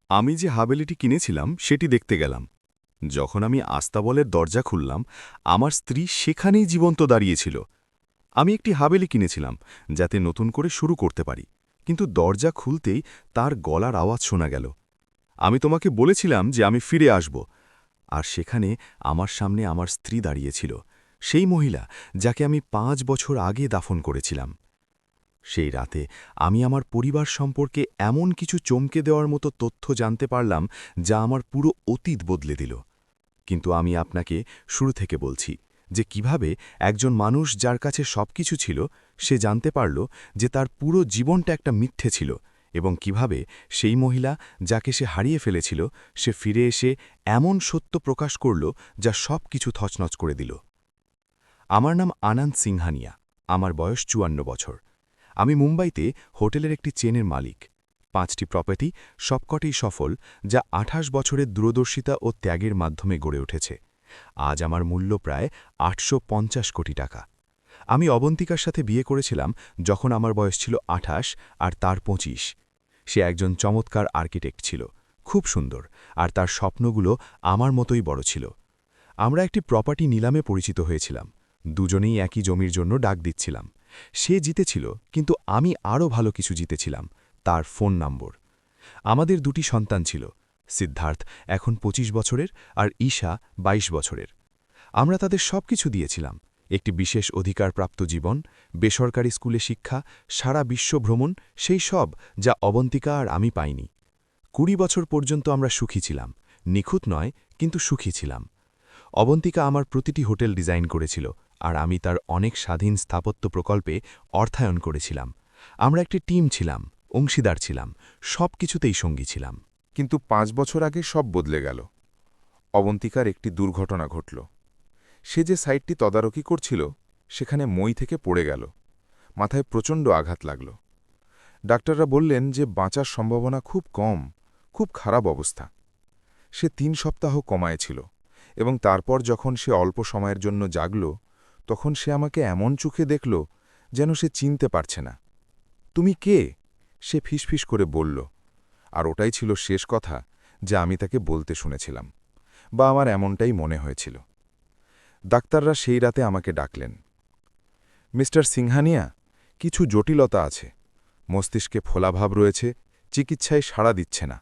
আমি যে হাভেলিটি কিনেছিলাম সেটি দেখতে গেলাম। যখন আমি আস্তাবলের দরজা খুললাম, আমার স্ত্রী সেখানেই জীবন্ত দাঁড়িয়েছিল। আমি একটি হাভেলি কিনেছিলাম যাতে নতুন করে শুরু করতে পারি, কিন্তু দরজা খুলতেই তার গলার আওয়াজ শোনা গেল। আমি তোমাকে বলেছিলাম যে আমি ফিরে আসব। আর সেখানে আমার সামনে আমার স্ত্রী দাঁড়িয়েছিল, সেই মহিলা যাকে আমি 5 বছর আগে দাফন করেছিলাম। সেই রাতে আমি আমার পরিবার সম্পর্কে এমন কিছু চমকে দেওয়ার মতো তথ্য জানতে পারলাম যা আমার পুরো অতীত বদলে দিল। কিন্তু আমি আপনাকে শুরু থেকে বলছি যে কিভাবে একজন মানুষ যার কাছে সবকিছু ছিল, সে জানতে পারল যে তার পুরো জীবনটা একটা মিথ্যে ছিল, এবং কিভাবে সেই মহিলা যাকে সে হারিয়ে ফেলেছিল সে ফিরে এসে এমন সত্য প্রকাশ করল যা সব কিছু থচনচ করে দিল। আমার নাম আনন্দ সিংহানিয়া। আমার বয়স 54 বছর। আমি মুম্বাইতে হোটেলের একটি চেনের মালিক। 5টি প্রপার্টি, সবকটিই সফল, যা 28 বছরের দূরদর্শিতা ও ত্যাগের মাধ্যমে গড়ে উঠেছে। আজ আমার মূল্য প্রায় 850 কোটি টাকা। আমি অবন্তিকার সাথে বিয়ে করেছিলাম যখন আমার বয়স ছিল 28 আর তার 25। সে একজন চমৎকার আর্কিটেক্ট ছিল, খুব সুন্দর, আর তার স্বপ্নগুলো আমার মতোই বড় ছিল। আমরা একটি প্রপার্টি নিলামে পরিচিত হয়েছিলাম। দুজনেই একই জমির জন্য ডাক দিচ্ছিলাম। সে জিতেছিল, কিন্তু আমি আরও ভালো কিছু জিতেছিলাম, তার ফোন নম্বর। আমাদের 2টি সন্তান ছিল। সিদ্ধার্থ এখন 25 বছরের আর ঈশা 22 বছরের। আমরা তাদের সবকিছু দিয়েছিলাম: একটি বিশেষ অধিকারপ্রাপ্ত জীবন, বেসরকারি স্কুলে শিক্ষা, সারা বিশ্ব ভ্রমণ, সেই সব যা অবন্তিকা আর আমি পাইনি। 20 বছর পর্যন্ত আমরা সুখী ছিলাম, নিখুঁত নয় কিন্তু সুখী ছিলাম। অবন্তিকা আমার প্রতিটি হোটেল ডিজাইন করেছিল, আর আমি তার অনেক স্বাধীন স্থাপত্য প্রকল্পে অর্থায়ন করেছিলাম। আমরা একটি টিম ছিলাম, অংশীদার ছিলাম, সব কিছুতেই সঙ্গী ছিলাম। কিন্তু 5 বছর আগে সব বদলে গেল। অবন্তিকার একটি দুর্ঘটনা ঘটল। সে যে সাইটটি তদারকি করছিল সেখানে মই থেকে পড়ে গেল। মাথায় প্রচণ্ড আঘাত লাগল। ডাক্তাররা বললেন যে বাঁচার সম্ভাবনা খুব কম, খুব খারাপ অবস্থা। সে 3 সপ্তাহ কমায় ছিল, এবং তারপর যখন সে অল্প সময়ের জন্য জাগল, তখন সে আমাকে এমন চোখে দেখল যেন সে চিনতে পারছে না। তুমি কে? সে ফিসফিস করে বলল। আর ওটাই ছিল শেষ কথা যা আমি তাকে বলতে শুনেছিলাম, বা আমার এমনটাই মনে হয়েছিল। ডাক্তাররা সেই রাতে আমাকে ডাকলেন। মিস্টার সিংহানিয়া, কিছু জটিলতা আছে। মস্তিষ্কে ফোলাভাব রয়েছে, চিকিৎসায় সাড়া দিচ্ছে না।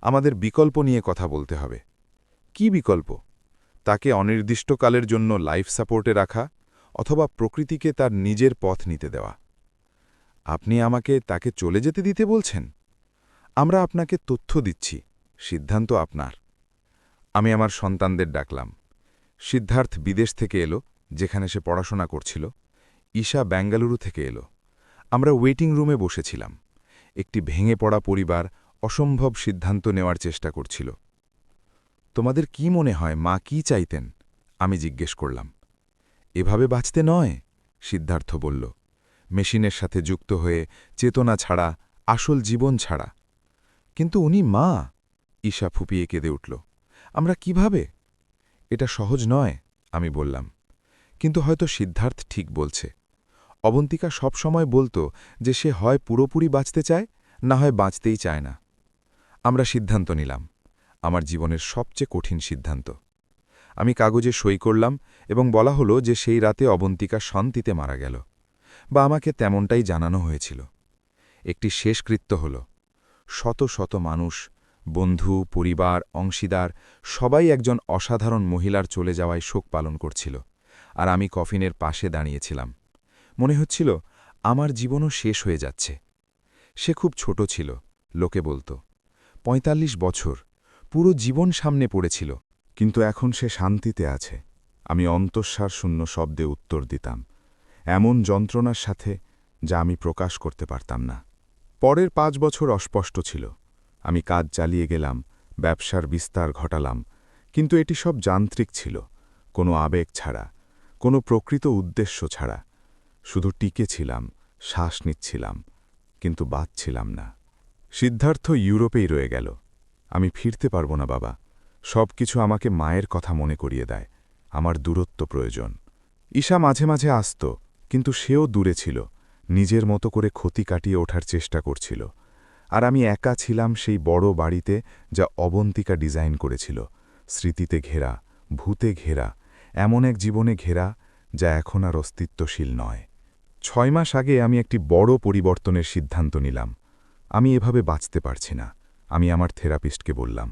আমাদের বিকল্প নিয়ে কথা বলতে হবে। কি বিকল্প? তাকে অনির্দিষ্টকালের জন্য লাইফ সাপোর্টে রাখা, অথবা প্রকৃতিকে তার নিজের পথ নিতে দেওয়া। আপনি আমাকে তাকে চলে যেতে দিতে বলছেন? আমরা আপনাকে তথ্য দিচ্ছি, সিদ্ধান্ত আপনার। আমি আমার সন্তানদের ডাকলাম। সিদ্ধার্থ বিদেশ থেকে এলো, যেখানে সে পড়াশোনা করছিল। ঈশা বেঙ্গালুরু থেকে এলো। আমরা ওয়েটিং রুমে বসেছিলাম। একটি ভেঙে পড়া পরিবার অসম্ভব সিদ্ধান্ত নেওয়ার চেষ্টা করছিল। তোমাদের কি মনে হয় মা কি চাইতেন? আমি জিজ্ঞেস করলাম। এভাবে বাঁচতে নয়, সিদ্ধার্থ বলল। মেশিনের সাথে যুক্ত হয়ে, চেতনা ছাড়া, আসল জীবন ছাড়া। কিন্তু উনি মা, ঈশা ফুপিয়ে কেঁদে উঠল। আমরা কিভাবে? এটা সহজ নয়, আমি বললাম। কিন্তু হয়তো সিদ্ধার্থ ঠিক বলছে। অবন্তিকা সবসময় বলতো যে সে হয় পুরোপুরি বাঁচতে চায়, না হয় বাঁচতেই চায় না। আমরা সিদ্ধান্ত নিলাম, আমার জীবনের সবচেয়ে কঠিন সিদ্ধান্ত। আমি কাগজে সই করলাম, এবং বলা হলো যে সেই রাতে অবন্তিকা শান্তিতে মারা গেল, বা আমাকে তেমনটাই জানানো হয়েছিল। একটি শেষকৃত্য হল। শত শত মানুষ, বন্ধু, পরিবার, অংশীদার, সবাই একজন অসাধারণ মহিলার চলে যাওয়ায় শোক পালন করছিল, আর আমি কফিনের পাশে দাঁড়িয়েছিলাম। মনে হচ্ছিল আমার জীবনও শেষ হয়ে যাচ্ছে। সে খুব ছোট ছিল, লোকে বলত। ৪৫ বছর, পুরো জীবন সামনে পড়েছিল। কিন্তু এখন সে শান্তিতে আছে। আমি অন্তঃসার শূন্য শব্দে উত্তর দিতাম, এমন যন্ত্রণার সাথে যা আমি প্রকাশ করতে পারতাম না। পরের 5 বছর অস্পষ্ট ছিল। আমি কাজ চালিয়ে গেলাম, ব্যবসার বিস্তার ঘটালাম, কিন্তু এটি সব যান্ত্রিক ছিল, কোনো আবেগ ছাড়া, কোনো প্রকৃত উদ্দেশ্য ছাড়া। শুধু টিকে ছিলাম, শ্বাস নিচ্ছিলাম, কিন্তু বাঁচছিলাম না। সিদ্ধার্থ ইউরোপেই রয়ে গেল। আমি ফিরতে পারব না বাবা। সব কিছু আমাকে মায়ের কথা মনে করিয়ে দেয়। আমার দূরত্ব প্রয়োজন। ঈশা মাঝে মাঝে আসত, কিন্তু সেও দূরে ছিল, নিজের মতো করে ক্ষতি কাটিয়ে ওঠার চেষ্টা করছিল। আর আমি একা ছিলাম সেই বড় বাড়িতে, যা অবন্তিকা ডিজাইন করেছিল, স্মৃতিতে ঘেরা, ভূতে ঘেরা, এমন এক জীবনে ঘেরা যা এখন আর অস্তিত্বশীল নয়। 6 মাস আগে আমি একটি বড় পরিবর্তনের সিদ্ধান্ত নিলাম। আমি এভাবে বাঁচতে পারছি না। আমি আমার থেরাপিস্টকে বললাম,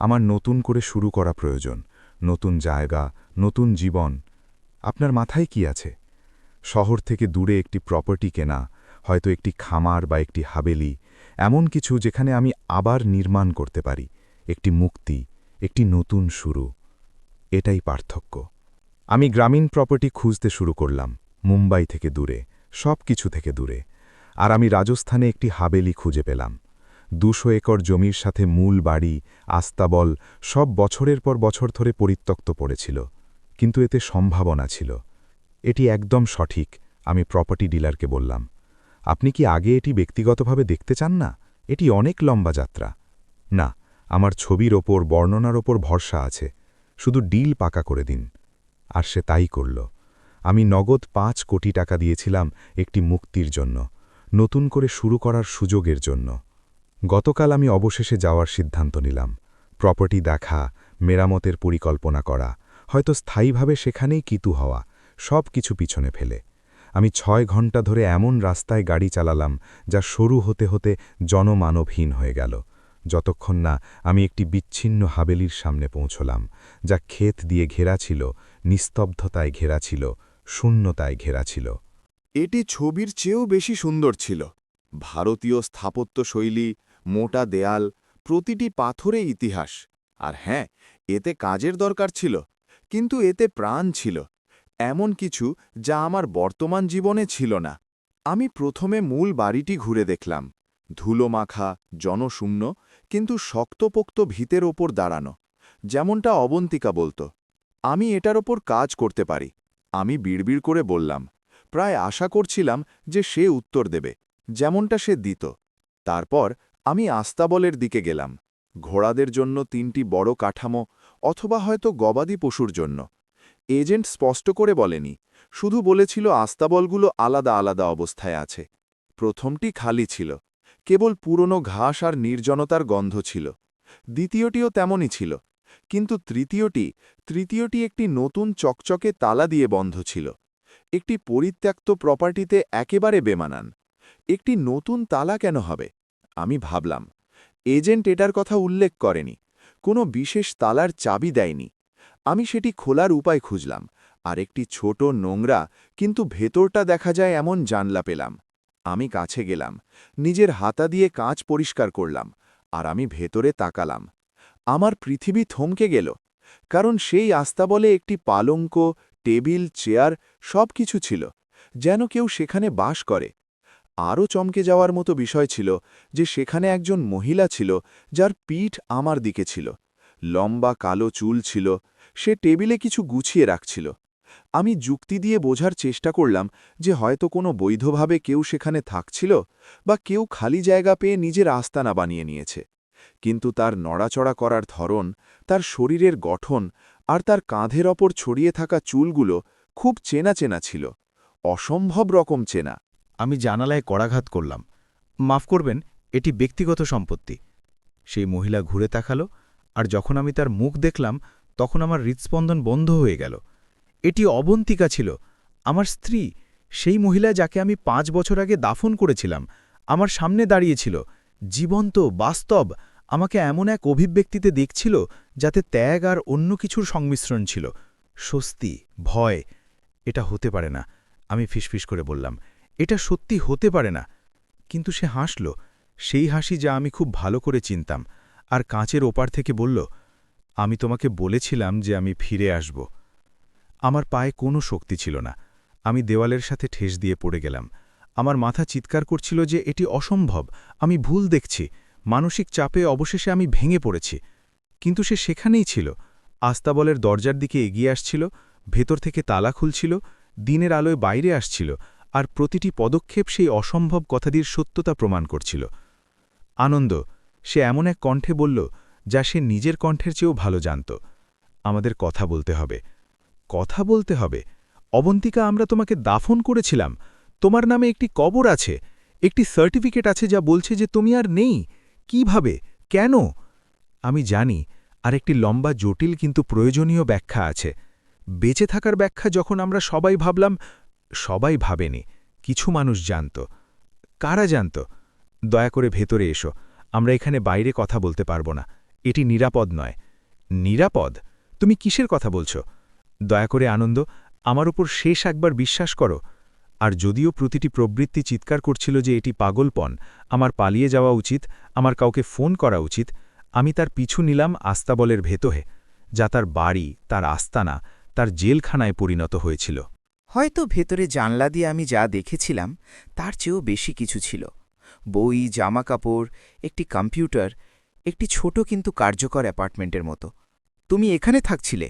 আমার নতুন করে শুরু করা প্রয়োজন, নতুন জায়গা, নতুন জীবন। আপনার মাথায় কি আছে? শহর থেকে দূরে একটি প্রপার্টি কেনা, হয়তো একটি খামার বা একটি হাবেলি, এমন কিছু যেখানে আমি আবার নির্মাণ করতে পারি, একটি মুক্তি, একটি নতুন শুরু। এটাই পার্থক্য। আমি গ্রামীণ প্রপার্টি খুঁজতে শুরু করলাম, মুম্বাই থেকে দূরে, সব কিছু থেকে দূরে। আর আমি রাজস্থানে একটি হাবেলি খুঁজে পেলাম। 200 একর জমির সাথে মূল বাড়ি, আস্তাবল, সব বছরের পর বছর ধরে পরিত্যক্ত পড়েছিল। কিন্তু এতে সম্ভাবনা ছিল। এটি একদম সঠিক, আমি প্রপার্টি ডিলারকে বললাম। আপনি কি আগে এটি ব্যক্তিগতভাবে দেখতে চান না? এটি অনেক লম্বা যাত্রা। না, আমার ছবির ওপর, বর্ণনার ওপর ভরসা আছে, শুধু ডিল পাকা করে দিন। আর সে তাই করল। আমি নগদ 5 কোটি টাকা দিয়েছিলাম একটি মুক্তির জন্য, নতুন করে শুরু করার সুযোগের জন্য। গতকাল আমি অবশেষে যাওয়ার সিদ্ধান্ত নিলাম। প্রপার্টি দেখা, মেরামতের পরিকল্পনা করা, হয়তো স্থায়ীভাবে সেখানেই কিতু হওয়া, সব কিছু পিছনে ফেলে। আমি 6 ঘন্টা ধরে এমন রাস্তায় গাড়ি চালালাম যা সরু হতে হতে জনমানবহীন হয়ে গেল, যতক্ষণ না আমি একটি বিচ্ছিন্ন হাবেলির সামনে পৌঁছলাম, যা ক্ষেত দিয়ে ঘেরা ছিল, নিস্তব্ধতায় ঘেরা ছিল, শূন্যতায় ঘেরা ছিল। এটি ছবির চেয়েও বেশি সুন্দর ছিল। ভারতীয় স্থাপত্যশৈলী, মোটা দেয়াল, প্রতিটি পাথরে ইতিহাস। আর হ্যাঁ, এতে কাজের দরকার ছিল, কিন্তু এতে প্রাণ ছিল, এমন কিছু যা আমার বর্তমান জীবনে ছিল না। আমি প্রথমে মূল বাড়িটি ঘুরে দেখলাম, ধুলোমাখা, জনশূন্য, কিন্তু শক্তপোক্ত ভিতের ওপর দাঁড়ানো। যেমনটা অবন্তিকা বলতো, আমি এটার ওপর কাজ করতে পারি। আমি বিড়বিড় করে বললাম, প্রায় আশা করছিলাম যে সে উত্তর দেবে, যেমনটা সে দিত। তারপর আমি আস্তাবলের দিকে গেলাম। ঘোড়াদের জন্য 3টি বড় কাঠামো, অথবা হয়তো গবাদি পশুর জন্য। এজেন্ট স্পষ্ট করে বলেনি, শুধু বলেছিল আস্তাবলগুলো আলাদা আলাদা অবস্থায় আছে। প্রথমটি খালি ছিল, কেবল পুরনো ঘাস আর নির্জনতার গন্ধ ছিল। দ্বিতীয়টিও তেমনই ছিল, কিন্তু তৃতীয়টি একটি নতুন চকচকে তালা দিয়ে বন্ধ ছিল। একটি পরিত্যক্ত প্রপার্টিতে একেবারে বেমানান। একটি নতুন তালা কেন হবে? আমি ভাবলাম। এজেন্ট এটার কথা উল্লেখ করেনি, কোনো বিশেষ তালার চাবি দেয়নি। আমি সেটি খোলার উপায় খুঁজলাম, আর একটি ছোট নোংরা কিন্তু ভেতরটা দেখা যায় এমন জানলা পেলাম। আমি কাছে গেলাম, নিজের হাতা দিয়ে কাঁচ পরিষ্কার করলাম, আর আমি ভেতরে তাকালাম। আমার পৃথিবী থমকে গেল, কারণ সেই আস্তাবলে একটি পালঙ্ক, টেবিল, চেয়ার, সব কিছু ছিল, যেন কেউ সেখানে বাস করে। আরও চমকে যাওয়ার মতো বিষয় ছিল যে সেখানে একজন মহিলা ছিল, যার পিঠ আমার দিকে ছিল। লম্বা কালো চুল ছিল, সে টেবিলে কিছু গুছিয়ে রাখছিল। আমি যুক্তি দিয়ে বোঝার চেষ্টা করলাম যে হয়তো কোনো বৈধভাবে কেউ সেখানে থাকছিল, বা কেউ খালি জায়গা পেয়ে নিজের আস্তানা বানিয়ে নিয়েছে। কিন্তু তার নড়াচড়া করার ধরন, তার শরীরের গঠন, আর তার কাঁধের ওপর ছড়িয়ে থাকা চুলগুলো খুব চেনা চেনা ছিল, অসম্ভব রকম চেনা। আমি জানালায় কড়াঘাত করলাম, মাফ করবেন, এটি ব্যক্তিগত সম্পত্তি। সেই মহিলা ঘুরে তাকালো, আর যখন আমি তার মুখ দেখলাম তখন আমার হৃৎস্পন্দন বন্ধ হয়ে গেল। এটি অবন্তিকা ছিল, আমার স্ত্রী, সেই মহিলা যাকে আমি 5 বছর আগে দাফন করেছিলাম। আমার সামনে দাঁড়িয়েছিল, জীবন্ত, বাস্তব, আমাকে এমন এক অভিব্যক্তিতে দেখছিল যাতে ত্যাগ আর অন্য কিছুর সংমিশ্রণ ছিল, স্বস্তি, ভয়। এটা হতে পারে না, আমি ফিসফিস করে বললাম, এটা সত্যি হতে পারে না। কিন্তু সে হাসল, সেই হাসি যা আমি খুব ভালো করে চিনতাম, আর কাঁচের ওপার থেকে বলল, আমি তোমাকে বলেছিলাম যে আমি ফিরে আসব। আমার পায়ে কোনো শক্তি ছিল না, আমি দেওয়ালের সাথে ঠেস দিয়ে পড়ে গেলাম। আমার মাথা চিৎকার করছিল যে এটি অসম্ভব, আমি ভুল দেখছি, মানসিক চাপে অবশেষে আমি ভেঙে পড়েছি। কিন্তু সে সেখানেই ছিল, আস্তাবলের দরজার দিকে এগিয়ে আসছিল, ভেতর থেকে তালা খুলছিল, দিনের আলোয় বাইরে আসছিল, আর প্রতিটি পদক্ষেপ সেই অসম্ভব কথাটির সত্যতা প্রমাণ করছিল। আনন্দ, সে এমন এক কণ্ঠে বলল যা সে নিজের কণ্ঠের চেয়েও ভালো জানত, আমাদের কথা বলতে হবে। কথা বলতে হবে? অবন্তিকা, আমরা তোমাকে দাফন করেছিলাম, তোমার নামে একটি কবর আছে, একটি সার্টিফিকেট আছে যা বলছে যে তুমি আর নেই। কিভাবে? কেন? আমি জানি, আর একটি লম্বা জটিল কিন্তু প্রয়োজনীয় ব্যাখ্যা আছে। বেঁচে থাকার ব্যাখ্যা যখন আমরা সবাই ভাবলাম, সবাই ভাবেনি, কিছু মানুষ জানত। কারা জানত? দয়া করে ভেতরে এসো, আমরা এখানে বাইরে কথা বলতে পারবো না, এটি নিরাপদ নয়। নিরাপদ? তুমি কিসের কথা বলছো? দয়া করে আনন্দ, আমার উপর শেষ একবার বিশ্বাস করো। আর যদিও প্রতিটি প্রবৃত্তি চিৎকার করছিল যে এটি পাগলপন, আমার পালিয়ে যাওয়া উচিত, আমার কাউকে ফোন করা উচিত, আমি তার পিছু নিলাম আস্তাবলের ভেতরে, যা তার বাড়ি, তার আস্তানা, তার জেলখানায় পরিণত হয়েছিল। হয়তো ভেতরে জানলা দিয়ে আমি যা দেখেছিলাম তার চেয়েও বেশি কিছু ছিল। বই, জামাকাপড়, একটি কম্পিউটার, একটি ছোট কিন্তু কার্যকর অ্যাপার্টমেন্টের মতো। তুমি এখানে থাকছিলে?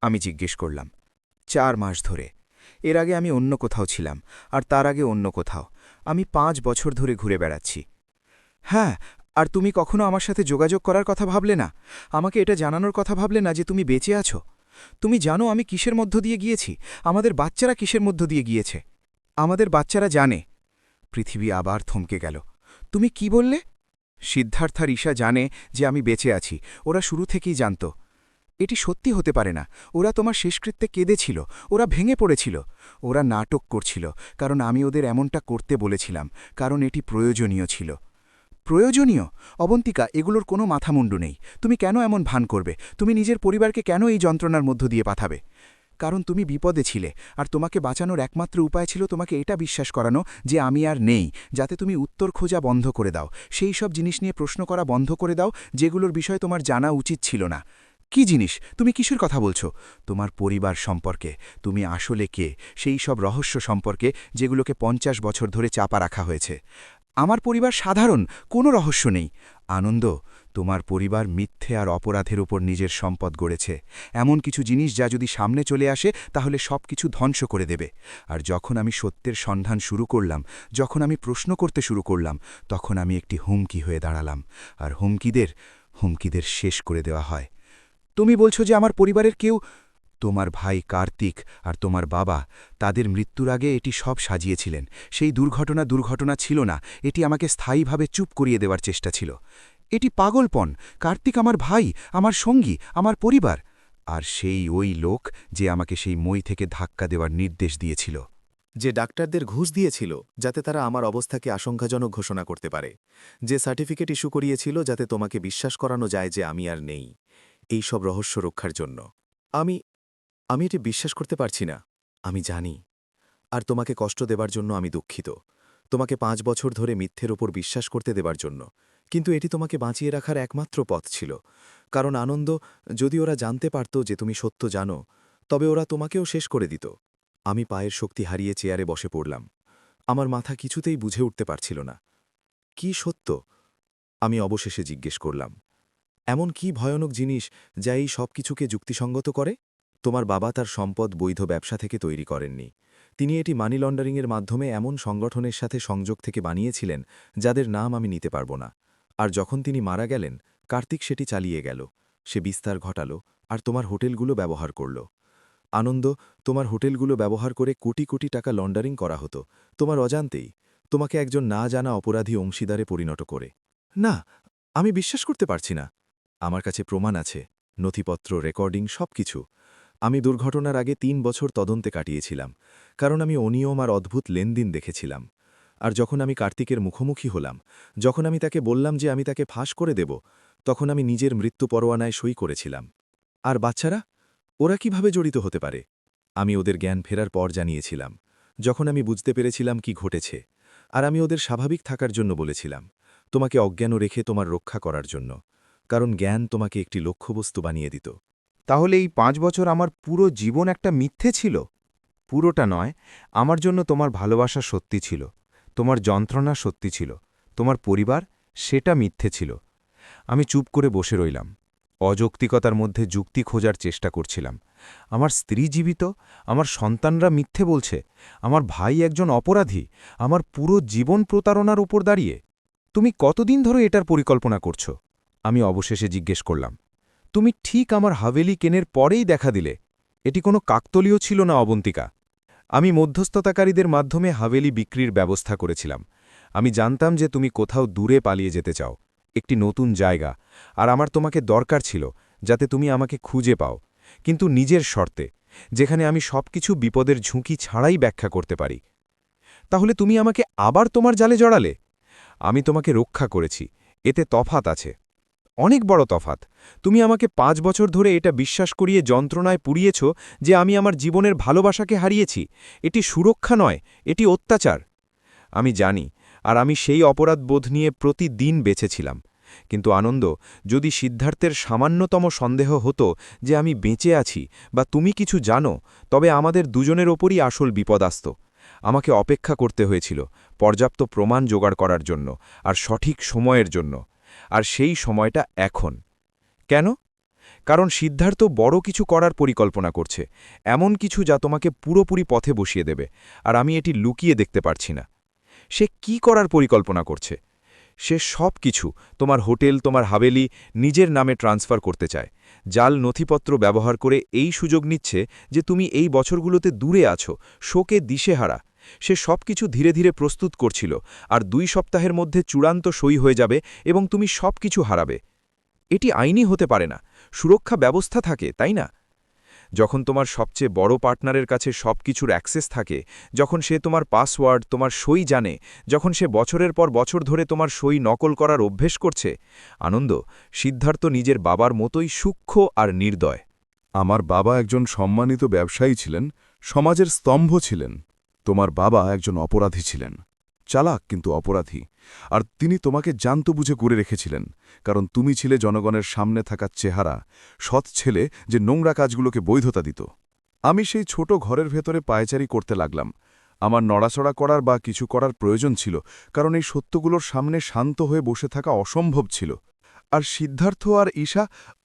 আমি জিজ্ঞেস করলাম। 4 মাস ধরে। এর আগে আমি অন্য কোথাও ছিলাম, আর তার আগে অন্য কোথাও। আমি 5 বছর ধরে ঘুরে বেড়াচ্ছি। হ্যাঁ, আর তুমি কখনো আমার সাথে যোগাযোগ করার কথা ভাবলে না? আমাকে এটা জানানোর কথা ভাবলে না যে তুমি বেঁচে আছো? তুমি জানো আমি কিসের মধ্য দিয়ে গিয়েছি? আমাদের বাচ্চারা কিসের মধ্য দিয়ে গিয়েছে? আমাদের বাচ্চারা জানে। পৃথিবী আবার থমকে গেল। তুমি কি বললে? সিদ্ধার্থ আর ঈশা জানে যে আমি বেঁচে আছি। ওরা শুরু থেকেই জানত। এটি সত্যি হতে পারে না। ওরা তোমার শেষকৃত্যে কেঁদেছিল, ওরা ভেঙে পড়েছিল, ওরা নাটক করছিল, কারণ আমি ওদের এমনটা করতে বলেছিলাম, কারণ এটি প্রয়োজনীয় ছিল। প্রয়োজনীয়? অবন্তিকা, এগুলোর কোনো মাথামুন্ডু নেই। তুমি কেন এমন ভান করবে? তুমি নিজের পরিবারকে কেন এই যন্ত্রণার মধ্য দিয়ে পাঠাবে? কারণ তুমি বিপদে ছিলে, আর তোমাকে বাঁচানোর একমাত্র উপায় ছিল তোমাকে এটা বিশ্বাস করানো যে আমি আর নেই, যাতে তুমি উত্তর খোঁজা বন্ধ করে দাও, সেই সব জিনিস নিয়ে প্রশ্ন করা বন্ধ করে দাও যেগুলোর বিষয় তোমার জানা উচিত ছিল না। কি জিনিস? তুমি কিসের কথা বলছো? তোমার পরিবার সম্পর্কে, তুমি আসলে কে, সেই সব রহস্য সম্পর্কে যেগুলোকে 50 বছর ধরে চাপা রাখা হয়েছে। আমার পরিবার সাধারণ, কোনো রহস্য নেই। আনন্দ, তোমার পরিবার মিথ্যে আর অপরাধের উপর নিজের সম্পদ গড়েছে। এমন কিছু জিনিস যা যদি সামনে চলে আসে তাহলে সব কিছু ধ্বংস করে দেবে। আর যখন আমি সত্যের সন্ধান শুরু করলাম, যখন আমি প্রশ্ন করতে শুরু করলাম, তখন আমি একটি হুমকি হয়ে দাঁড়ালাম। আর হুমকিদের শেষ করে দেওয়া হয়। তুমি বলছো যে আমার পরিবারের কেউ? তোমার ভাই কার্তিক আর তোমার বাবা, তাদের মৃত্যুর আগে এটি সব সাজিয়েছিলেন। সেই দুর্ঘটনা ছিল না, এটি আমাকে স্থায়ীভাবে চুপ করিয়ে দেওয়ার চেষ্টা ছিল। এটি পাগলপন। কার্তিক আমার ভাই, আমার সঙ্গী, আমার পরিবার। আর ওই লোক যে আমাকে সেই মই থেকে ধাক্কা দেওয়ার নির্দেশ দিয়েছিল। যে ডাক্তারদের ঘুষ দিয়েছিল যাতে তারা আমার অবস্থাকে আশঙ্কাজনক ঘোষণা করতে পারে, যে সার্টিফিকেট ইস্যু করিয়েছিল যাতে তোমাকে বিশ্বাস করানো যায় যে আমি আর নেই, এই সব রহস্য রক্ষার জন্য। আমি এটি বিশ্বাস করতে পারছি না। আমি জানি। আর তোমাকে কষ্ট দেবার জন্য আমি দুঃখিত, তোমাকে 5 বছর ধরে মিথ্যের ওপর বিশ্বাস করতে দেবার জন্য। কিন্তু এটি তোমাকে বাঁচিয়ে রাখার একমাত্র পথ ছিল। কারণ আনন্দ, যদি ওরা জানতে পারত যে তুমি সত্য জানো, তবে ওরা তোমাকেও শেষ করে দিত। আমি পায়ের শক্তি হারিয়ে চেয়ারে বসে পড়লাম। আমার মাথা কিছুতেই বুঝে উঠতে পারছিল না। কি সত্য? আমি অবশেষে জিজ্ঞেস করলাম। এমন কি ভয়ানক জিনিস যা এই সব কিছুকে যুক্তিসঙ্গত করে? তোমার বাবা তার সম্পদ বৈধ ব্যবসা থেকে তৈরি করেননি। তিনি এটি মানি লন্ডারিংয়ের মাধ্যমে এমন সংগঠনের সাথে সংযোগ থেকে বানিয়েছিলেন যাদের নাম আমি নিতে পারব না। আর যখন তিনি মারা গেলেন, কার্তিক সেটি চালিয়ে গেল। সে বিস্তার ঘটালো আর তোমার হোটেলগুলো ব্যবহার করল। আনন্দ, তোমার হোটেলগুলো ব্যবহার করে কোটি কোটি টাকা লন্ডারিং করা হতো তোমার অজান্তেই, তোমাকে একজন না জানা অপরাধী অংশীদারে পরিণত করে। না, আমি বিশ্বাস করতে পারছি না। আমার কাছে প্রমাণ আছে, নথিপত্র, রেকর্ডিং, সবকিছু। আমি দুর্ঘটনার আগে 3 বছর তদন্তে কাটিয়েছিলাম, কারণ আমি অনিয়ম আর অদ্ভুত লেনদেন দেখেছিলাম। আর যখন আমি কার্তিকের মুখোমুখি হলাম, যখন আমি তাকে বললাম যে আমি তাকে ফাঁস করে দেব, তখন আমি নিজের মৃত্যু পরোয়ানায় সই করেছিলাম। আর বাচ্চারা, ওরা কিভাবে জড়িত হতে পারে? আমি ওদের জ্ঞান ফেরার পর জানিয়েছিলাম, যখন আমি বুঝতে পেরেছিলাম কি ঘটেছে। আর আমি ওদের স্বাভাবিক থাকার জন্য বলেছিলাম, তোমাকে অজ্ঞান রেখে তোমার রক্ষা করার জন্য, কারণ জ্ঞান তোমাকে একটি লক্ষ্যবস্তু বানিয়ে দিত। তাহলে এই 5 বছর আমার পুরো জীবন একটা মিথ্যে ছিল? পুরোটা নয়, আমার জন্য তোমার ভালোবাসা সত্যি ছিল, তোমার যন্ত্রণা সত্যি ছিল, তোমার পরিবার সেটা মিথ্যে ছিল। আমি চুপ করে বসে রইলাম, অযৌক্তিকতার মধ্যে যুক্তি খোঁজার চেষ্টা করছিলাম। আমার স্ত্রী জীবিত, আমার সন্তানরা মিথ্যে বলছে, আমার ভাই একজন অপরাধী, আমার পুরো জীবন প্রতারণার উপর দাঁড়িয়ে। তুমি কতদিন ধরে এটার পরিকল্পনা করছো? আমি অবশেষে জিজ্ঞেস করলাম। তুমি ঠিক আমার হাভেলি কেনের পরেই দেখা দিলে। এটি কোনো কাকতলীয় ছিল না, অবন্তিকা। আমি মধ্যস্থতাকারীদের মাধ্যমে হাভেলি বিক্রির ব্যবস্থা করেছিলাম। আমি জানতাম যে তুমি কোথাও দূরে পালিয়ে যেতে চাও, একটি নতুন জায়গা, আর আমার তোমাকে দরকার ছিল যাতে তুমি আমাকে খুঁজে পাও, কিন্তু নিজের শর্তে, যেখানে আমি সবকিছু বিপদের ঝুঁকি ছাড়াই ব্যাখ্যা করতে পারি। তাহলে তুমি আমাকে আবার তোমার জালে জড়ালে? আমি তোমাকে রক্ষা করেছি, এতে তফাত আছে, অনেক বড় তফাত। তুমি আমাকে 5 বছর ধরে এটা বিশ্বাস করিয়ে যন্ত্রণায় পুড়িয়েছ যে আমি আমার জীবনের ভালোবাসাকে হারিয়েছি। এটি সুরক্ষা নয়, এটি অত্যাচার। আমি জানি, আর আমি সেই অপরাধবোধ নিয়ে প্রতিদিন বেঁচেছিলাম। কিন্তু আনন্দ, যদি সিদ্ধার্থের সামান্যতম সন্দেহ হতো যে আমি বেঁচে আছি বা তুমি কিছু জানো, তবে আমাদের দুজনের ওপরই আসল বিপদ আসত। আমাকে অপেক্ষা করতে হয়েছিল পর্যাপ্ত প্রমাণ জোগাড় করার জন্য, আর সঠিক সময়ের জন্য। আর সেই সময়টা এখন। কেন? কারণ সিদ্ধার্থ বড় কিছু করার পরিকল্পনা করছে, এমন কিছু যা তোমাকে পুরোপুরি পথে বসিয়ে দেবে, আর আমি এটি লুকিয়ে দেখতে পারছি না। সে কি করার পরিকল্পনা করছে? সে সব কিছু, তোমার হোটেল, তোমার হাভেলি, নিজের নামে ট্রান্সফার করতে চায়। জাল নথিপত্র ব্যবহার করে এই সুযোগ নিচ্ছে যে তুমি এই বছরগুলোতে দূরে আছো, শোকে দিশেহারা। সে সব কিছু ধীরে ধীরে প্রস্তুত করছিল, আর 2 সপ্তাহের মধ্যে চূড়ান্ত সই হয়ে যাবে এবং তুমি সব কিছু হারাবে। এটি আইনি হতে পারে না, সুরক্ষা ব্যবস্থা থাকে, তাই না? যখন তোমার সবচেয়ে বড় পার্টনারের কাছে সবকিছুর অ্যাক্সেস থাকে, যখন সে তোমার পাসওয়ার্ড, তোমার সই জানে, যখন সে বছরের পর বছর ধরে তোমার সই নকল করার অভ্যেস করছে, আনন্দ, সিদ্ধার্থ নিজের বাবার মতোই সূক্ষ্ম আর নির্দয়। আমার বাবা একজন সম্মানিত ব্যবসায়ী ছিলেন, সমাজের স্তম্ভ ছিলেন। তোমার বাবা একজন অপরাধী ছিলেন, চালাক কিন্তু অপরাধী। আর তিনি তোমাকে জানতো বুঝে করে রেখেছিলেন, কারণ তুমি ছিলে জনগণের সামনে থাকা চেহারা, সৎ ছেলে যে নোংরা কাজগুলোকে বৈধতা দিত। আমি সেই ছোট ঘরের ভেতরে পায়চারি করতে লাগলাম। আমার নড়াচড়া করার বা কিছু করার প্রয়োজন ছিল, কারণ এই সত্যগুলোর সামনে শান্ত হয়ে বসে থাকা অসম্ভব ছিল। আর সিদ্ধার্থ আর ঈশা,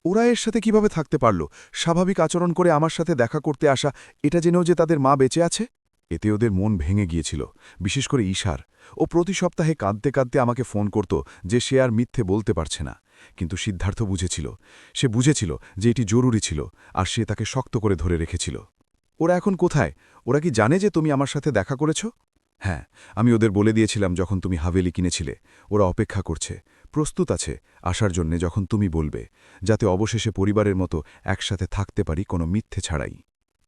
ওরা এর সাথে কিভাবে থাকতে পারল? স্বাভাবিক আচরণ করে আমার সাথে দেখা করতে আসা, এটা জেনেও যে তাদের মা বেঁচে আছে? এতে ওদের মন ভেঙে গিয়েছিল, বিশেষ করে ঈশার। ও প্রতি সপ্তাহে কাঁদতে কাঁদতে আমাকে ফোন করত যে সে আর মিথ্যে বলতে পারছে না। কিন্তু সিদ্ধার্থ বুঝেছিল, সে বুঝেছিল যে এটি জরুরি ছিল, আর সে তাকে শক্ত করে ধরে রেখেছিল। ওরা এখন কোথায়? ওরা কি জানে যে তুমি আমার সাথে দেখা করেছ? হ্যাঁ, আমি ওদের বলে দিয়েছিলাম যখন তুমি হাভেলি কিনেছিলে। ওরা অপেক্ষা করছে, প্রস্তুত আছে আসার জন্যে যখন তুমি বলবে, যাতে অবশেষে পরিবারের মতো একসাথে থাকতে পারি, কোনো মিথ্যে ছাড়াই।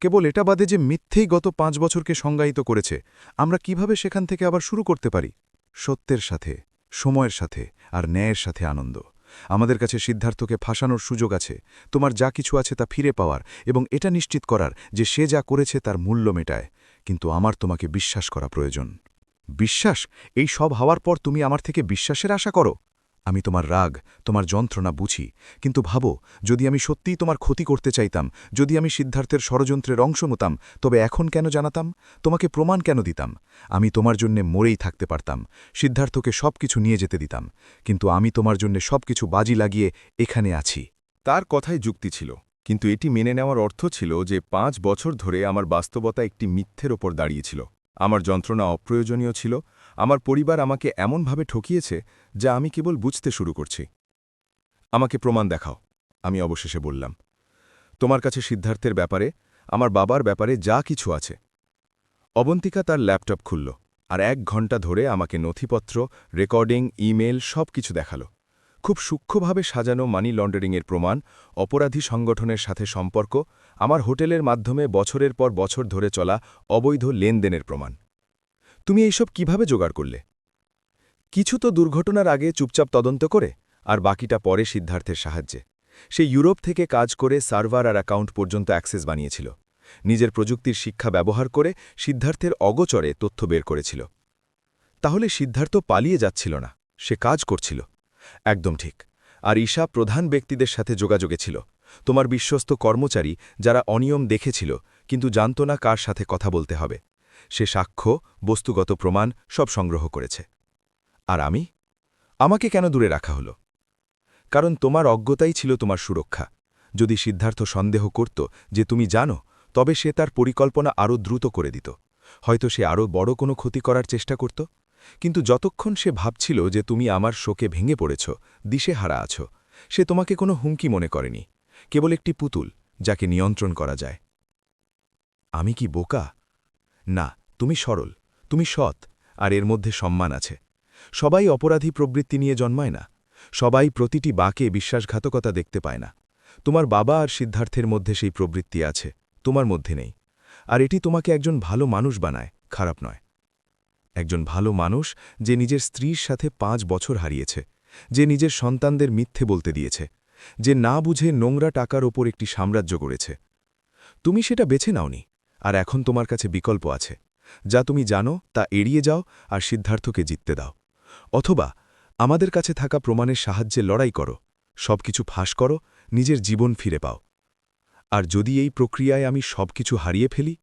কেবল এটা বাদে যে মিথ্যেই গত 5 বছরকে সংজ্ঞায়িত করেছে, আমরা কিভাবে সেখান থেকে আবার শুরু করতে পারি? সত্যের সাথে, সময়ের সাথে, আর ন্যায়ের সাথে। আনন্দ, আমাদের কাছে সিদ্ধার্থকে ফাঁসানোর সুযোগ আছে, তোমার যা কিছু আছে তা ফিরে পাওয়ার, এবং এটা নিশ্চিত করার যে সে যা করেছে তার মূল্য মেটায়। কিন্তু আমার তোমাকে বিশ্বাস করা প্রয়োজন। বিশ্বাস? এই সব হওয়ার পর তুমি আমার থেকে বিশ্বাসের আশা করো? আমি তোমার রাগ, তোমার যন্ত্রণা বুঝি, কিন্তু ভাবো, যদি আমি সত্যিই তোমার ক্ষতি করতে চাইতাম, যদি আমি সিদ্ধার্থের ষড়যন্ত্রের অংশ হতাম, তবে এখন কেন জানাতাম? তোমাকে প্রমাণ কেন দিতাম? আমি তোমার জন্যে মরেই থাকতে পারতাম, সিদ্ধার্থকে সবকিছু নিয়ে যেতে দিতাম, কিন্তু আমি তোমার জন্যে সবকিছু বাজি লাগিয়ে এখানে আছি। তার কথাই যুক্তি ছিল, কিন্তু এটি মেনে নেওয়ার অর্থ ছিল যে 5 বছর ধরে আমার বাস্তবতা একটি মিথ্যের ওপর দাঁড়িয়েছিল। আমার যন্ত্রণা অপ্রয়োজনীয় ছিল, আমার পরিবার আমাকে এমনভাবে ঠকিয়েছে যা আমি কেবল বুঝতে শুরু করছি। আমাকে প্রমাণ দেখাও, আমি অবশেষে বললাম। তোমার কাছে সিদ্ধার্থের ব্যাপারে, আমার বাবার ব্যাপারে যা কিছু আছে। অবন্তিকা তার ল্যাপটপ খুলল, আর 1 ঘণ্টা ধরে আমাকে নথিপত্র, রেকর্ডিং, ইমেল সব কিছু দেখালো। খুব সূক্ষ্মভাবে সাজানো মানি লন্ডারিংয়ের প্রমাণ, অপরাধী সংগঠনের সাথে সম্পর্ক, আমার হোটেলের মাধ্যমে বছরের পর বছর ধরে চলা অবৈধ লেনদেনের প্রমাণ। তুমি এইসব কিভাবে জোগাড় করলে? কিছু তো দুর্ঘটনার আগে চুপচাপ তদন্ত করে, আর বাকিটা পরে সিদ্ধার্থের সাহায্যে। সে ইউরোপ থেকে কাজ করে সার্ভার আর অ্যাকাউন্ট পর্যন্ত অ্যাক্সেস বানিয়েছিল। নিজের প্রযুক্তির শিক্ষা ব্যবহার করে সিদ্ধার্থের অগোচরে তথ্য বের করেছিল। তাহলে সিদ্ধার্থ পালিয়ে যাচ্ছিল না, সে কাজ করছিল। একদম ঠিক। আর ঈশা প্রধান ব্যক্তিদের সাথে যোগাযোগে ছিল, তোমার বিশ্বস্ত কর্মচারী, যারা অনিয়ম দেখেছিল কিন্তু জানত না কার সাথে কথা বলতে হবে। সে সাক্ষ্য, বস্তুগত প্রমাণ সব সংগ্রহ করেছে। আর আমাকে কেন দূরে রাখা হলো? কারণ তোমার অজ্ঞতাই ছিল তোমার সুরক্ষা। যদি সিদ্ধার্থ সন্দেহ করত যে তুমি জানো, তবে সে তার পরিকল্পনা আরও দ্রুত করে দিত। হয়তো সে আরও বড় কোনো ক্ষতি করার চেষ্টা করত। কিন্তু যতক্ষণ সে ভাবছিল যে তুমি আমার শোকে ভেঙে পড়েছ, দিশেহারা আছো, সে তোমাকে কোনো হুমকি মনে করেনি, কেবল একটি পুতুল যাকে নিয়ন্ত্রণ করা যায়। আমি কি বোকা? না, তুমি সরল, তুমি সৎ, আর এর মধ্যে সম্মান আছে। সবাই অপরাধী প্রবৃত্তি নিয়ে জন্মায় না, সবাই প্রতিটি বাঁকে বিশ্বাসঘাতকতা দেখতে পায় না। তোমার বাবা আর সিদ্ধার্থের মধ্যে সেই প্রবৃত্তি আছে, তোমার মধ্যে নেই। আর এটি তোমাকে একজন ভালো মানুষ বানায়, খারাপ নয়। একজন ভালো মানুষ যে নিজের স্ত্রীর সাথে 5 বছর হারিয়েছে, যে নিজের সন্তানদের মিথ্যে বলতে দিয়েছে, যে না বুঝে নোংরা টাকার ওপর একটি সাম্রাজ্য গড়েছে। তুমি সেটা বেছে নাওনি, আর এখন তোমার কাছে বিকল্প আছে। যা তুমি জানো তা এড়িয়ে যাও আর সিদ্ধার্থকে জিততে দাও। অথবা আমাদের কাছে থাকা প্রমাণের সাহায্যে লড়াই করো, সবকিছু ফাঁস করো, নিজের জীবন ফিরে পাও। আর যদি এই প্রক্রিয়ায় আমি সবকিছু হারিয়ে ফেলি,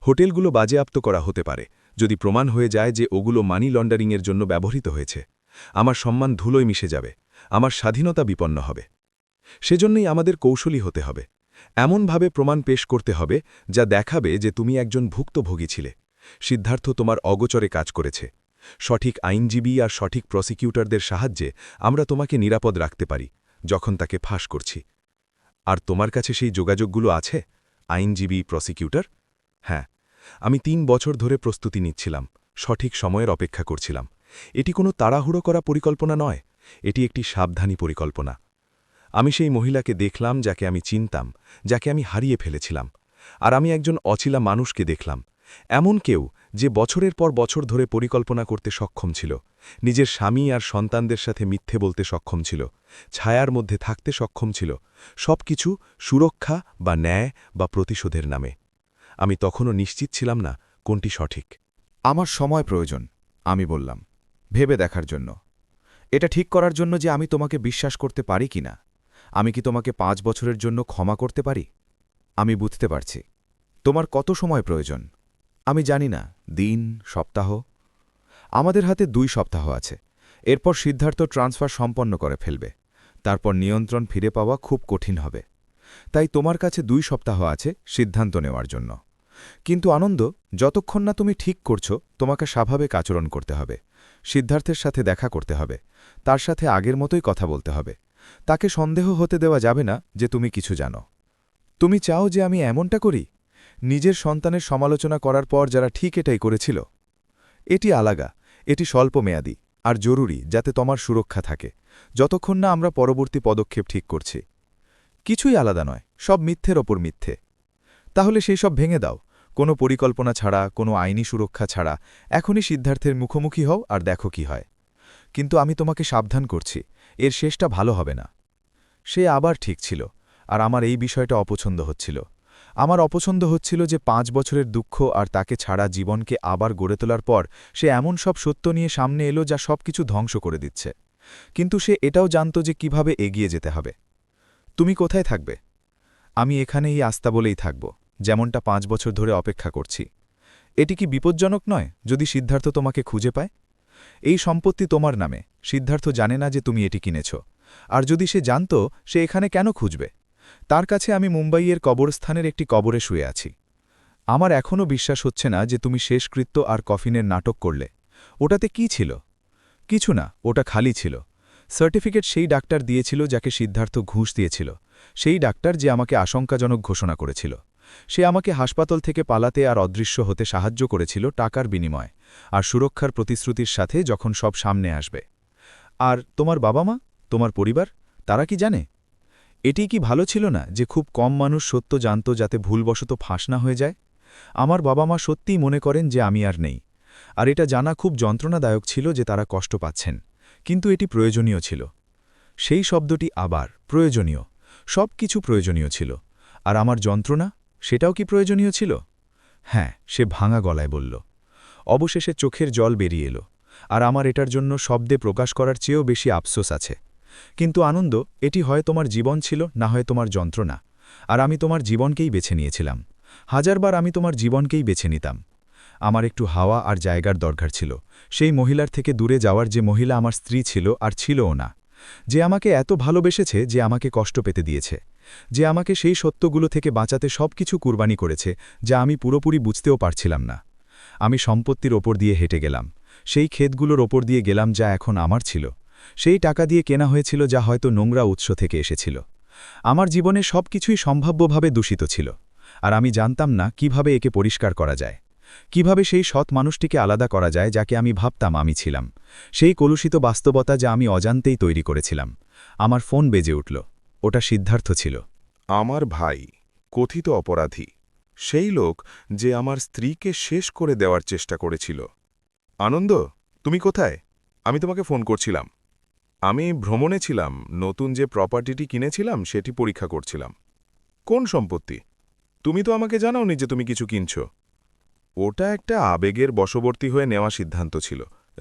হোটেলগুলো বাজেয়াপ্ত করা হতে পারে যদি প্রমাণ হয়ে যায় যে ওগুলো মানি লন্ডারিংয়ের জন্য ব্যবহৃত হয়েছে, আমার সম্মান ধুলোয় মিশে যাবে, আমার স্বাধীনতা বিপন্ন হবে। সেজন্যই আমাদের কৌশলী হতে হবে, এমনভাবে প্রমাণ পেশ করতে হবে যা দেখাবে যে তুমি একজন ভুক্তভোগী ছিলে। সিদ্ধার্থ তোমার অগোচরে কাজ করেছে। সঠিক আইনজীবী আর সঠিক প্রসিকিউটরদের সাহায্যে আমরা তোমাকে নিরাপদ রাখতে পারি যখন তাকে ফাঁস করছি। আর তোমার কাছে সেই যোগাযোগগুলো আছে, আইনজীবী, প্রসিকিউটর? হ্যাঁ, আমি 3 বছর ধরে প্রস্তুতি নিচ্ছিলাম, সঠিক সময়ের অপেক্ষা করছিলাম। এটি কোনো তাড়াহুড়ো করা পরিকল্পনা নয়, এটি একটি সাবধানী পরিকল্পনা। আমি সেই মহিলাকে দেখলাম যাকে আমি চিনতাম, যাকে আমি হারিয়ে ফেলেছিলাম। আর আমি একজন অচিলা মানুষকে দেখলাম, এমন কেউ যে বছরের পর বছর ধরে পরিকল্পনা করতে সক্ষম ছিল, নিজের স্বামী আর সন্তানদের সাথে মিথ্যে বলতে সক্ষম ছিল, ছায়ার মধ্যে থাকতে সক্ষম ছিল, সবকিছু সুরক্ষা বা ন্যায় বা প্রতিশোধের নামে। আমি তখনও নিশ্চিত ছিলাম না কোনটি সঠিক। আমার সময় প্রয়োজন, আমি বললাম, ভেবে দেখার জন্য। এটা ঠিক করার জন্য যে আমি তোমাকে বিশ্বাস করতে পারি কিনা। আমি কি তোমাকে 5 বছরের জন্য ক্ষমা করতে পারি? আমি বুঝতে পারছি তোমার কত সময় প্রয়োজন। আমি জানি না, দিন, সপ্তাহ। আমাদের হাতে 2 সপ্তাহ আছে। এরপর সিদ্ধার্থ ট্রান্সফার সম্পন্ন করে ফেলবে। তারপর নিয়ন্ত্রণ ফিরে পাওয়া খুব কঠিন হবে। তাই তোমার কাছে 2 সপ্তাহ আছে সিদ্ধান্ত নেওয়ার জন্য। কিন্তু আনন্দ, যতক্ষণ না তুমি ঠিক করছো, তোমাকে স্বাভাবিক আচরণ করতে হবে। সিদ্ধার্থের সাথে দেখা করতে হবে, তার সাথে আগের মতোই কথা বলতে হবে। তাকে সন্দেহ হতে দেওয়া যাবে না যে তুমি কিছু জানো। তুমি চাও যে আমি এমনটা করি, নিজের সন্তানের সমালোচনা করার পর যারা ঠিক এটাই করেছিল? এটি আলাগা, এটি স্বল্পমেয়াদী আর জরুরি, যাতে তোমার সুরক্ষা থাকে যতক্ষণ না আমরা পরবর্তী পদক্ষেপ ঠিক করছি। কিছুই আলাদা নয়, সব মিথ্যের ওপর মিথ্যে। তাহলে সেই সব ভেঙে দাও, কোনো পরিকল্পনা ছাড়া, কোনো আইনি সুরক্ষা ছাড়া। এখনই সিদ্ধার্থের মুখোমুখি হও আর দেখো কি হয়। কিন্তু আমি তোমাকে সাবধান করছি, এর শেষটা ভালো হবে না। সে আবার ঠিক ছিল, আর আমার এই বিষয়টা অপছন্দ হচ্ছিল। আমার অপছন্দ হচ্ছিল যে 5 বছরের দুঃখ আর তাকে ছাড়া জীবনকে আবার গড়ে তোলার পর সে এমন সব সত্য নিয়ে সামনে এলো যা সবকিছু ধ্বংস করে দিচ্ছে। কিন্তু সে এটাও জানত যে কিভাবে এগিয়ে যেতে হবে। তুমি কোথায় থাকবে? আমি এখানে এই আস্থা বলেই থাকব, যেমনটা 5 বছর ধরে অপেক্ষা করছি। এটি কি বিপজ্জনক নয় যদি সিদ্ধার্থ তোমাকে খুঁজে পায়? এই সম্পত্তি তোমার নামে, সিদ্ধার্থ জানে না যে তুমি এটি কিনেছ। আর যদি সে জানত, সে এখানে কেন খুঁজবে? তার কাছে আমি মুম্বাইয়ের কবরস্থানের একটি কবরে শুয়ে আছি। আমার এখনও বিশ্বাস হচ্ছে না যে তুমি শেষকৃত্য আর কফিনের নাটক করলে। ওটাতে কি ছিল? কিছু না, ওটা খালি ছিল। সার্টিফিকেট সেই ডাক্তার দিয়েছিল যাকে সিদ্ধার্থ ঘুষ দিয়েছিল, সেই ডাক্তার যে আমাকে আশঙ্কাজনক ঘোষণা করেছিল। সে আমাকে হাসপাতাল থেকে পালাতে আর অদৃশ্য হতে সাহায্য করেছিল টাকার বিনিময়ে আর সুরক্ষার প্রতিশ্রুতির সাথে, যখন সব সামনে আসবে। আর তোমার বাবা মা, তোমার পরিবার, তারা কি জানে? এটি কি ভালো ছিল না যে খুব কম মানুষ সত্য জানত যাতে ভুলবশত ফাঁস না হয়ে যায়? আমার বাবা মা সত্যিই মনে করেন যে আমি আর নেই। আর এটা জানা খুব যন্ত্রণাদায়ক ছিল যে তারা কষ্ট পাচ্ছেন, কিন্তু এটি প্রয়োজনীয় ছিল। সেই শব্দটি আবার, প্রয়োজনীয়। সব কিছু প্রয়োজনীয় ছিল। আর আমার যন্ত্রণা, সেটাও কি প্রয়োজনীয় ছিল? হ্যাঁ, সে ভাঙা গলায় বলল। অবশেষে চোখের জল বেরিয়ে এলো। আর আমার এটার জন্য শব্দে প্রকাশ করার চেয়েও বেশি আফসোস আছে। কিন্তু আনন্দ, এটি হয় তোমার জীবন ছিল, না হয় তোমার যন্ত্রণা। আর আমি তোমার জীবনকেই বেছে নিয়েছিলাম। হাজারবার আমি তোমার জীবনকেই বেছে নিতাম। আমার একটু হাওয়া আর জায়গার দরকার ছিল, সেই মহিলার থেকে দূরে যাওয়ার যে মহিলা আমার স্ত্রী ছিল আর ছিলও না। যে আমাকে এত ভালোবেসেছে, যে আমাকে কষ্ট পেতে দিয়েছে, যে আমাকে সেই সত্যগুলো থেকে বাঁচাতে সবকিছু কুরবানি করেছে যা আমি পুরোপুরি বুঝতেও পারছিলাম না। আমি সম্পত্তির ওপর দিয়ে হেঁটে গেলাম, সেই ক্ষেতগুলোর ওপর দিয়ে গেলাম যা এখন আমার ছিল। সেই টাকা দিয়ে কেনা হয়েছিল যা হয়তো নোংরা উৎস থেকে এসেছিল। আমার জীবনে সবকিছুই সম্ভাব্যভাবে দূষিত ছিল, আর আমি জানতাম না কিভাবে একে পরিষ্কার করা যায়। কিভাবে সেই সৎ মানুষটিকে আলাদা করা যায় যাকে আমি ভাবতাম আমি ছিলাম, সেই কলুষিত বাস্তবতা যা আমি অজান্তেই তৈরি করেছিলাম। আমার ফোন বেজে উঠল। ওটা সিদ্ধার্থ ছিল। আমার ভাই, কথিত অপরাধী, সেই লোক যে আমার স্ত্রীকে শেষ করে দেওয়ার চেষ্টা করেছিল। আনন্দ, তুমি কোথায়? আমি তোমাকে ফোন করছিলাম। আমি ভ্রমণে ছিলাম, নতুন যে প্রপার্টিটি কিনেছিলাম সেটি পরীক্ষা করছিলাম। কোন সম্পত্তি? তুমি তো আমাকে জানাওনি যে তুমি কিছু কিনছ। ওটা একটা আবেগের বশবর্তী হয়ে নেওয়া সিদ্ধান্ত ছিল।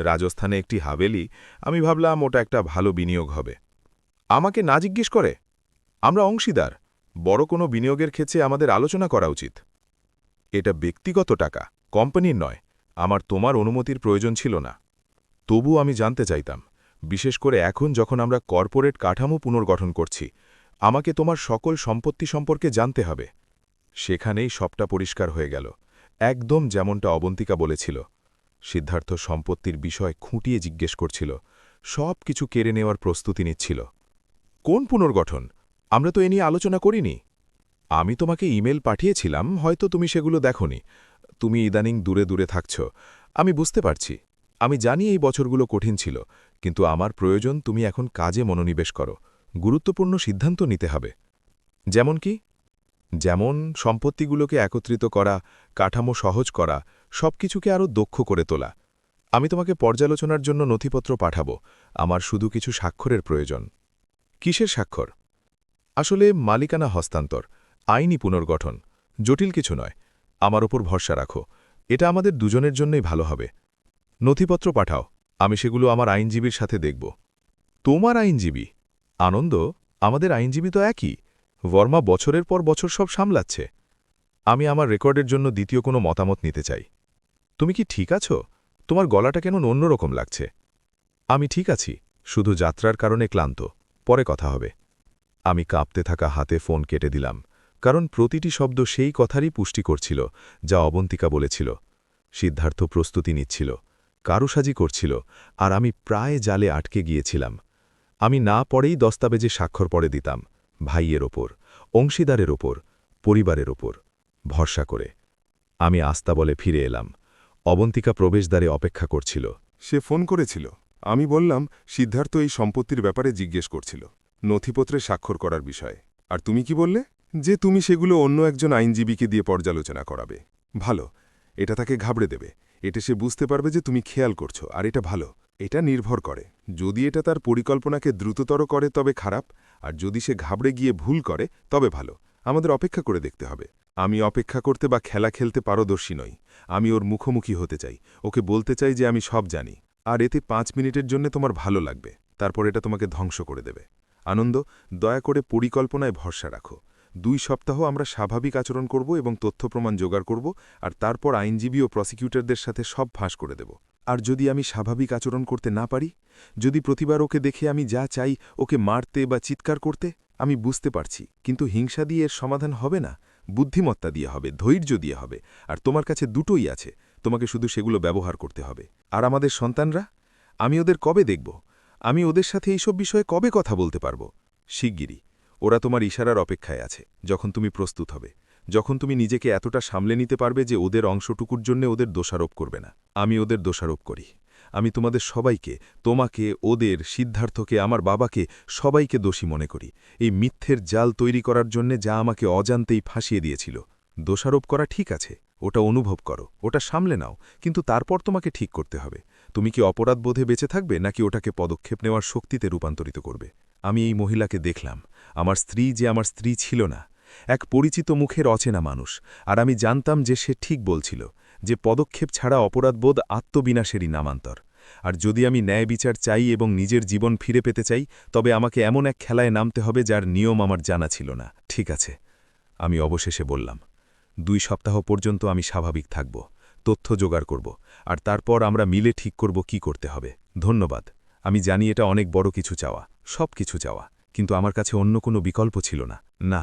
রাজস্থানে একটি হাভেলি, আমি ভাবলাম ওটা একটা ভালো বিনিয়োগ হবে। আমাকে না জিজ্ঞেস করে? আমরা অংশীদার, বড় কোনো বিনিয়োগের ক্ষেত্রে আমাদের আলোচনা করা উচিত। এটা ব্যক্তিগত টাকা, কোম্পানির নয়। আমার তোমার অনুমতির প্রয়োজন ছিল না। তবু আমি জানতে চাইতাম, বিশেষ করে এখন যখন আমরা কর্পোরেট কাঠামো পুনর্গঠন করছি, আমাকে তোমার সকল সম্পত্তি সম্পর্কে জানতে হবে। সেখানেই সবটা পরিষ্কার হয়ে গেল, একদম যেমনটা অবন্তিকা বলেছিল। সিদ্ধার্থ সম্পত্তির বিষয় খুঁটিয়ে জিজ্ঞেস করছিল, সব কিছু কেড়ে নেওয়ার প্রস্তুতি নিচ্ছিল। কোন পুনর্গঠন? আমরা তো এ নিয়ে আলোচনা করিনি। আমি তোমাকে ইমেল পাঠিয়েছিলাম, হয়তো তুমি সেগুলো দেখোনি। তুমি ইদানিং দূরে দূরে থাকছ, আমি বুঝতে পারছি। আমি জানি এই বছরগুলো কঠিন ছিল, কিন্তু আমার প্রয়োজন তুমি এখন কাজে মনোনিবেশ করো। গুরুত্বপূর্ণ সিদ্ধান্ত নিতে হবে। যেমন কি? যেমন সম্পত্তিগুলোকে একত্রিত করা, কাঠামো সহজ করা, সবকিছুকে আরও দক্ষ করে তোলা। আমি তোমাকে পর্যালোচনার জন্য নথিপত্র পাঠাবো। আমার শুধু কিছু স্বাক্ষরের প্রয়োজন। কিসের স্বাক্ষর? আসলে মালিকানা হস্তান্তর, আইনি পুনর্গঠন, জটিল কিছু নয়। আমার ওপর ভরসা রাখো, এটা আমাদের দুজনের জন্যই ভালো হবে। নথিপত্র পাঠাও, আমি সেগুলো আমার আইনজীবীর সাথে দেখব। তোমার আইনজীবী? আনন্দ, আমাদের আইনজীবী তো একই। বর্মা বছরের পর বছর সব সামলাচ্ছে। আমি আমার রেকর্ডের জন্য দ্বিতীয় কোনো মতামত নিতে চাই। তুমি কি ঠিক আছো? তোমার গলাটা কেন অন্যরকম লাগছে? আমি ঠিক আছি, শুধু যাত্রার কারণে ক্লান্ত। পরে কথা হবে। আমি কাঁপতে থাকা হাতে ফোন কেটে দিলাম, কারণ প্রতিটি শব্দ সেই কথারই পুষ্টি করছিল যা অবন্তিকা বলেছিল। সিদ্ধার্থ প্রস্তুতি নিচ্ছিল, কারুসাজি করছিল, আর আমি প্রায় জালে আটকে গিয়েছিলাম। আমি না পড়েই দস্তাবেজে স্বাক্ষর পড়ে দিতাম, ভাইয়ের ওপর, অংশীদারের ওপর, পরিবারের ওপর, ভরসা করে। আমি আস্তাবলে ফিরে এলাম। অবন্তিকা প্রবেশদ্বারে অপেক্ষা করছিল। সে ফোন করেছিল। আমি বললাম সিদ্ধার্থ এই সম্পত্তির ব্যাপারে জিজ্ঞেস করছিল, নথিপত্রে স্বাক্ষর করার বিষয়ে। আর তুমি কি বললে? যে তুমি সেগুলো অন্য একজন আইনজীবীকে দিয়ে পর্যালোচনা করাবে। ভালো, এটা তাকে ঘাবড়ে দেবে। এটা সে বুঝতে পারবে যে তুমি খেয়াল করছো, আর এটা ভালো। এটা নির্ভর করে, যদি এটা তার পরিকল্পনাকে দ্রুততর করে তবে খারাপ, আর যদি সে ঘাবড়ে গিয়ে ভুল করে তবে ভালো। আমাদের অপেক্ষা করে দেখতে হবে। আমি অপেক্ষা করতে বা খেলা খেলতে পারদর্শী নই। আমি ওর মুখোমুখি হতে চাই, ওকে বলতে চাই যে আমি সব জানি। আর এতে ৫ মিনিটের জন্য তোমার ভালো লাগবে, তারপর এটা তোমাকে ধ্বংস করে দেবে। আনন্দ, দয়া করে পরিকল্পনায় ভরসা রাখো। ২ সপ্তাহ আমরা স্বাভাবিক আচরণ করব এবং তথ্য প্রমাণ জোগাড় করব, আর তারপর আইনজীবী ও প্রসিকিউটরদের সাথে সব ফাঁস করে দেব। আর যদি আমি স্বাভাবিক আচরণ করতে না পারি, যদি প্রতিবার ওকে দেখে আমি যা চাই ওকে মারতে বা চিৎকার করতে, আমি বুঝতে পারছি, কিন্তু হিংসা দিয়ে এর সমাধান হবে না। বুদ্ধিমত্তা দিয়ে হবে, ধৈর্য দিয়ে হবে। আর তোমার কাছে দুটোই আছে, তোমাকে শুধু সেগুলো ব্যবহার করতে হবে। আর আমাদের সন্তানরা, আমি ওদের কবে দেখব? আমি ওদের সাথে এইসব বিষয়ে কবে কথা বলতে পারব? শিগগিরই। ওরা তোমার ইশারার অপেক্ষায় আছে, যখন তুমি প্রস্তুত হবে, যখন তুমি নিজেকে এতটা সামলে নিতে পারবে যে ওদের অংশটুকুর জন্য ওদের দোষারোপ করবে না। আমি ওদের দোষারোপ করি। আমি তোমাদের সবাইকে, তোমাকে, ওদের, সিদ্ধার্থকে, আমার বাবাকে, সবাইকে দোষী মনে করি এই মিথ্যের জাল তৈরি করার জন্যে, যা আমাকে অজান্তেই ফাঁসিয়ে দিয়েছিল। দোষারোপ করা ঠিক আছে, ওটা অনুভব করো, ওটা সামলে নাও, কিন্তু তারপর তোমাকে ঠিক করতে হবে। তুমি কি অপরাধবোধে বেঁচে থাকবে, নাকি ওটাকে পদক্ষেপ নেওয়ার শক্তিতে রূপান্তরিত করবে? আমি এই মহিলাকে দেখলাম, আমার স্ত্রী যে আমার স্ত্রী ছিল না, এক পরিচিত মুখের অচেনা মানুষ। আর আমি জানতাম যে সে ঠিক বলছিল, যে পদক্ষেপ ছাড়া অপরাধবোধ আত্মবিনাশেরই নামান্তর। আর যদি আমি ন্যায় বিচার চাই এবং নিজের জীবন ফিরে পেতে চাই, তবে আমাকে এমন এক খেলায় নামতে হবে যার নিয়ম আমার জানা ছিল না। ঠিক আছে, আমি অবশেষে বললাম। ২ সপ্তাহ পর্যন্ত আমি স্বাভাবিক থাকব, তথ্য জোগাড় করব, আর তারপর আমরা মিলে ঠিক করব কি করতে হবে। ধন্যবাদ। আমি জানি এটা অনেক বড় কিছু চাওয়া, সব কিছু চাওয়া, কিন্তু আমার কাছে অন্য কোনো বিকল্প ছিল না। না,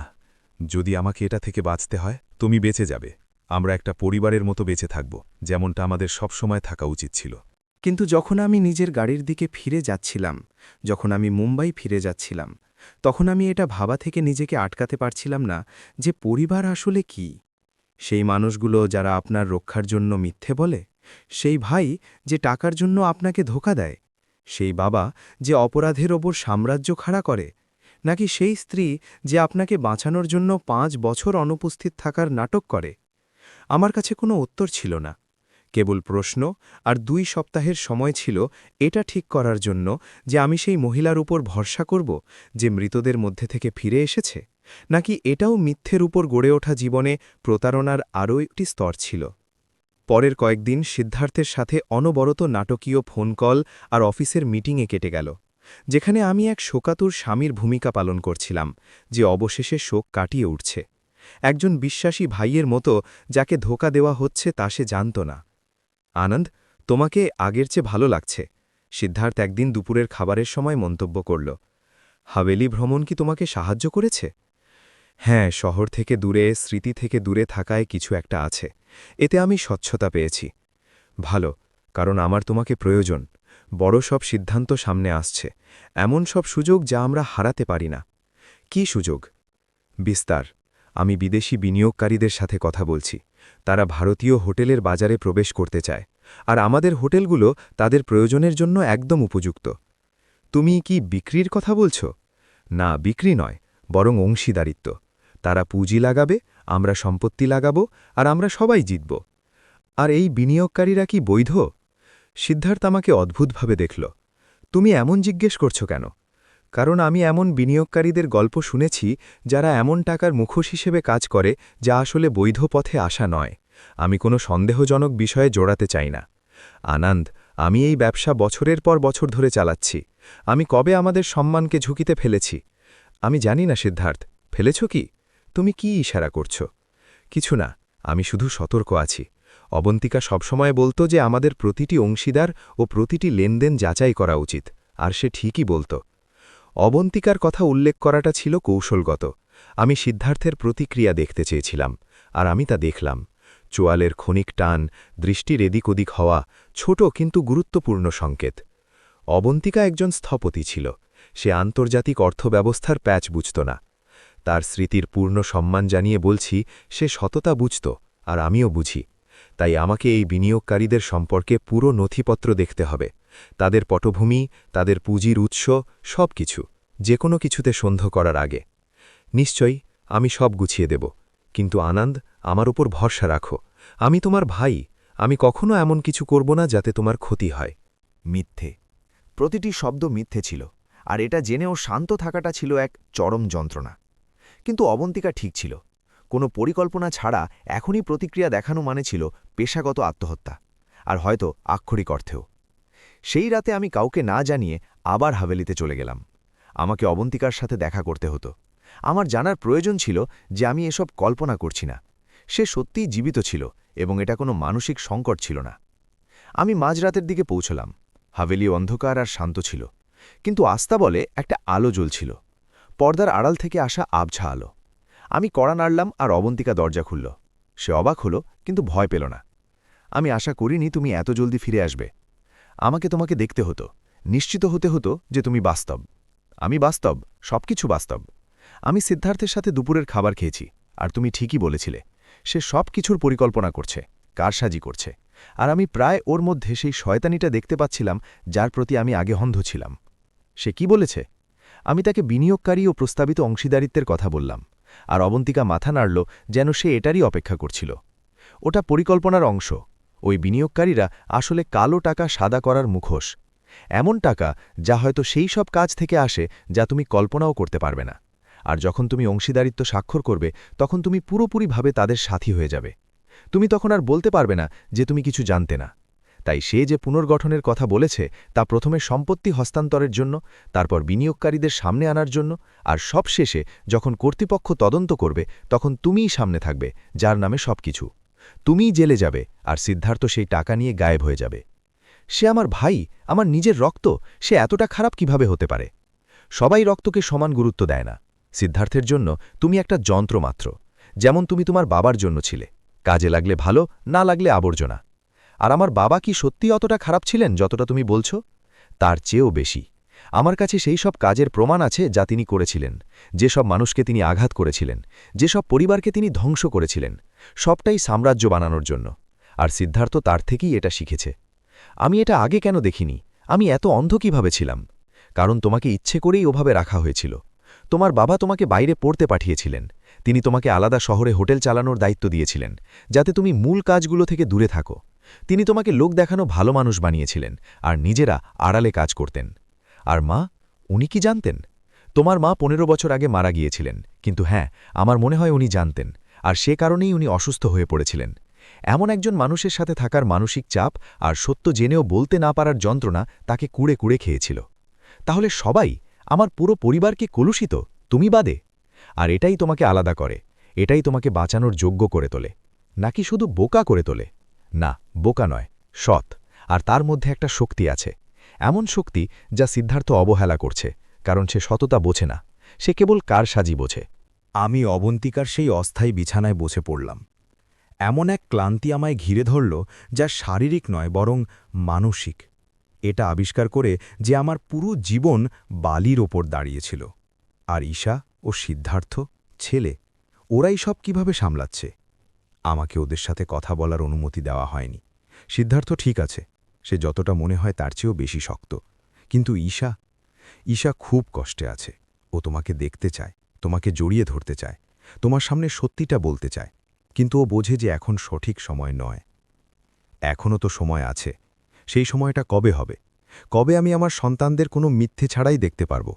যদি আমাকে এটা থেকে বাঁচতে হয়, তুমি বেঁচে যাবে। আমরা একটা পরিবারের মতো বেঁচে থাকব, যেমনটা আমাদের সবসময় থাকা উচিত ছিল। কিন্তু যখন আমি নিজের গাড়ির দিকে ফিরে যাচ্ছিলাম, যখন আমি মুম্বাই ফিরে যাচ্ছিলাম, তখন আমি এটা ভাবা থেকে নিজেকে আটকাতে পারছিলাম না যে পরিবার আসলে কি। সেই মানুষগুলো যারা আপনার রক্ষার জন্য মিথ্যে বলে, সেই ভাই যে টাকার জন্য আপনাকে ধোঁকা দেয়, সেই বাবা যে অপরাধের ওপর সাম্রাজ্য খাড়া করে, নাকি সেই স্ত্রী যে আপনাকে বাঁচানোর জন্য 5 বছর অনুপস্থিত থাকার নাটক করে? আমার কাছে কোনো উত্তর ছিল না, কেবল প্রশ্ন, আর 2 সপ্তাহের সময় ছিল এটা ঠিক করার জন্য যে আমি সেই মহিলার উপর ভরসা করব যে মৃতদের মধ্যে থেকে ফিরে এসেছে, নাকি এটাও মিথ্যের উপর গড়ে ওঠা জীবনে প্রতারণার আরও একটি স্তর ছিল। পরের কয়েকদিন সিদ্ধার্থের সাথে অনবরত নাটকীয় ফোন কল আর অফিসের মিটিংয়ে কেটে গেল, যেখানে আমি এক শোকাতুর স্বামীর ভূমিকা পালন করছিলাম, যে অবশেষে শোক কাটিয়ে উঠছে। একজন বিশ্বাসী ভাইয়ের মতো যাকে ধোঁকা দেওয়া হচ্ছে তা সে জানত না। আনন্দ, তোমাকে আগের চেয়ে ভালো লাগছে, সিদ্ধার্থ একদিন দুপুরের খাবারের সময় মন্তব্য করল। হাভেলি ভ্রমণ কি তোমাকে সাহায্য করেছে? হ্যাঁ, শহর থেকে দূরে, স্মৃতি থেকে দূরে থাকায় কিছু একটা আছে। এতে আমি স্বচ্ছতা পেয়েছি। ভালো, কারণ আমার তোমাকে প্রয়োজন। বড় সব সিদ্ধান্ত সামনে আসছে, এমন সব সুযোগ যা আমরা হারাতে পারি না। কি সুযোগ? বিস্তার। আমি বিদেশি বিনিয়োগকারীদের সাথে কথা বলছি। তারা ভারতীয় হোটেলের বাজারে প্রবেশ করতে চায়, আর আমাদের হোটেলগুলো তাদের প্রয়োজনের জন্য একদম উপযুক্ত। তুমি কি বিক্রির কথা বলছ? না, বিক্রি নয়, বরং অংশীদারিত্ব। তারা পুঁজি লাগাবে, আমরা সম্পত্তি লাগাবো, আর আমরা সবাই জিতব। আর এই বিনিয়োগকারীরা কি বৈধ? সিদ্ধার্থ আমাকে অদ্ভুতভাবে দেখল। তুমি এমন জিজ্ঞেস করছো কেন? কারণ আমি এমন বিনিয়োগকারীদের গল্প শুনেছি যারা এমন টাকার মুখোশ হিসেবে কাজ করে যা আসলে বৈধ পথে আসা নয়। আমি কোনো সন্দেহজনক বিষয়ে জড়াতে চাই না। আনন্দ, আমি এই ব্যবসা বছরের পর বছর ধরে চালাচ্ছি। আমি কবে আমাদের সম্মানকে ঝুঁকিতে ফেলেছি? আমি জানি না সিদ্ধার্থ, ফেলেছ কি? তুমি কি ইশারা করছো? কিছু না, আমি শুধু সতর্ক আছি। অবন্তিকা সবসময় বলতো যে আমাদের প্রতিটি অংশীদার ও প্রতিটি লেনদেন যাচাই করা উচিত, আর সে ঠিকই বলত। অবন্তিকার কথা উল্লেখ করাটা ছিল কৌশলগত। আমি সিদ্ধার্থের প্রতিক্রিয়া দেখতে চেয়েছিলাম, আর আমি তা দেখলাম। চোয়ালের ক্ষণিক টান, দৃষ্টির এদিক ওদিক হওয়া, ছোট কিন্তু গুরুত্বপূর্ণ সংকেত। অবন্তিকা একজন স্থপতি ছিল। সে আন্তর্জাতিক অর্থব্যবস্থার প্যাচ বুঝত না। তার স্মৃতির পূর্ণ সম্মান জানিয়ে বলছি, সে সততা বুঝত, আর আমিও বুঝি। তাই আমাকে এই বিনিয়োগকারীদের সম্পর্কে পুরো নথিপত্র দেখতে হবে, তাদের পটভূমি, তাদের পুঁজির উৎস, সব কিছু, যে কোনো কিছুতে সন্দেহ করার আগে। নিশ্চয়ই, আমি সব গুছিয়ে দেব, কিন্তু আনন্দ, আমার উপর ভরসা রাখো। আমি তোমার ভাই, আমি কখনো এমন কিছু করব না যাতে তোমার ক্ষতি হয়। মিথ্যে। প্রতিটি শব্দ মিথ্যে ছিল, আর এটা জেনেও শান্ত থাকাটা ছিল এক চরম যন্ত্রণা। কিন্তু অবন্তিকা ঠিক ছিল। কোনো পরিকল্পনা ছাড়া এখনই প্রতিক্রিয়া দেখানো মানে ছিল পেশাগত আত্মহত্যা, আর হয়তো আক্ষরিক অর্থেও। সেই রাতে আমি কাউকে না জানিয়ে আবার হাভেলিতে চলে গেলাম। আমাকে অবন্তিকার সাথে দেখা করতে হতো। আমার জানার প্রয়োজন ছিল যে আমি এসব কল্পনা করছি না। সে সত্যিই জীবিত ছিল, এবং এটা কোনো মানসিক সংকট ছিল না। আমি মাঝরাতের দিকে পৌঁছলাম। হাভেলি অন্ধকার আর শান্ত ছিল, কিন্তু আস্থা বলে একটা আলো জ্বলছিল, পর্দার আড়াল থেকে আসা আবছা আলো। আমি কড়া নাড়লাম, আর অবন্তিকা দরজা খুলল। সে অবাক হলো, কিন্তু ভয় পেল না। আমি আশা করিনি তুমি এত জলদি ফিরে আসবে। আমাকে তোমাকে দেখতে হতো, নিশ্চিত হতে হতো যে তুমি বাস্তব। আমি বাস্তব, সবকিছু বাস্তব। আমি সিদ্ধার্থের সাথে দুপুরের খাবার খেয়েছি, আর তুমি ঠিকই বলেছিলে, সে সব কিছুর পরিকল্পনা করছে, কারসাজি করছে। আর আমি প্রায় ওর মধ্যে সেই শয়তানিটা দেখতে পাচ্ছিলাম যার প্রতি আমি আগে অন্ধ ছিলাম। সে কি বলেছে? আমি তাকে বিনিয়োগকারী ও প্রস্তাবিত অংশীদারিত্বের কথা বললাম, আর অবন্তিকা মাথা নাড়ল, যেন সে এটারই অপেক্ষা করছিল। ওটা পরিকল্পনার অংশ। ওই বিনিয়োগকারীরা আসলে কালো টাকা সাদা করার মুখোশ, এমন টাকা যা হয়তো সেই সব কাজ থেকে আসে যা তুমি কল্পনাও করতে পারবে না। আর যখন তুমি অংশীদারিত্ব স্বাক্ষর করবে, তখন তুমি পুরোপুরিভাবে তাদের সাথী হয়ে যাবে। তুমি তখন আর বলতে পারবে না যে তুমি কিছু জানতে না। তাই সে যে পুনর্গঠনের কথা বলেছে তা প্রথমে সম্পত্তি হস্তান্তরের জন্য, তারপর বিনিয়োগকারীদের সামনে আনার জন্য, আর সবশেষে যখন কর্তৃপক্ষ তদন্ত করবে তখন তুমিই সামনে থাকবে, যার নামে সবকিছু। তুমিই জেলে যাবে, আর সিদ্ধার্থ সেই টাকা নিয়ে গায়েব হয়ে যাবে। সে আমার ভাই, আমার নিজের রক্ত, সে এতটা খারাপ কিভাবে হতে পারে? সবাই রক্তকে সমান গুরুত্ব দেয় না। সিদ্ধার্থের জন্য তুমি একটা যন্ত্র মাত্র, যেমন তুমি তোমার বাবার জন্য ছিলে, কাজে লাগলে ভালো, না লাগলে আবর্জনা। আর আমার বাবা কি সত্যি অতটা খারাপ ছিলেন যতটা তুমি বলছো? তার চেয়েও বেশি। আমার কাছে সেই সব কাজের প্রমাণ আছে যা তিনি করেছিলেন, যেসব মানুষকে তিনি আঘাত করেছিলেন, যেসব পরিবারকে তিনি ধ্বংস করেছিলেন, সবটাই সাম্রাজ্য বানানোর জন্য। আর সিদ্ধার্থ তার থেকেই এটা শিখেছে। আমি এটা আগে কেন দেখিনি? আমি এত অন্ধ কিভাবে ছিলাম? কারণ তোমাকে ইচ্ছে করেই ওভাবে রাখা হয়েছিল। তোমার বাবা তোমাকে বাইরে পড়তে পাঠিয়েছিলেন। তিনি তোমাকে আলাদা শহরে হোটেল চালানোর দায়িত্ব দিয়েছিলেন, যাতে তুমি মূল কাজগুলো থেকে দূরে থাকো। তিনি তোমাকে লোক দেখানো ভালো মানুষ বানিয়েছিলেন, আর নিজেরা আড়ালে কাজ করতেন। আর মা, উনি কি জানতেন? তোমার মা 15 বছর আগে মারা গিয়েছিলেন, কিন্তু হ্যাঁ, আমার মনে হয় উনি জানতেন, আর সে কারণেই উনি অসুস্থ হয়ে পড়েছিলেন। এমন একজন মানুষের সাথে থাকার মানসিক চাপ আর সত্য জেনেও বলতে না পারার যন্ত্রণা তাকে কুড়ে কুড়ে খেয়েছিল। তাহলে সবাই, আমার পুরো পরিবারকে কলুষিত, তুমি বাদে? আর এটাই তোমাকে আলাদা করে, এটাই তোমাকে বাঁচানোর যোগ্য করে তোলে, নাকি শুধু বোকা করে তোলে? না, বোকা নয়, সৎ। আর তার মধ্যে একটা শক্তি আছে, এমন শক্তি যা সিদ্ধার্থ অবহেলা করছে, কারণ সে সততা বোঝে না, সে কেবল কারসাজি বোঝে। আমি অবন্তিকার সেই অস্থায়ী বিছানায় বসে পড়লাম। এমন এক ক্লান্তি আমায় ঘিরে ধরল, যা শারীরিক নয় বরং মানসিক। এটা আবিষ্কার করে যে আমার পুরো জীবন বালির ওপর দাঁড়িয়েছিল। আর ঈশা ও সিদ্ধার্থ, ছেলে, ওরাই সব কিভাবে সামলাচ্ছে। আমাকে ওদের সাথে কথা বলার অনুমতি দেওয়া হয়নি। সিদ্ধার্থ ঠিক আছে, সে যতটা মনে হয় তার চেয়েও বেশি শক্ত। কিন্তু ঈশা খুব কষ্টে আছে। ও তোমাকে দেখতে চায়, তোমাকে জড়িয়ে ধরতে চায়, তোমার সামনে সত্যিটা বলতে চায়, কিন্তু ও বোঝে যে এখন সঠিক সময় নয়। এখনও তো সময় আছে। সেই সময়টা কবে হবে? কবে আমি আমার সন্তানদের কোনো মিথ্যে ছাড়াই দেখতে পারব?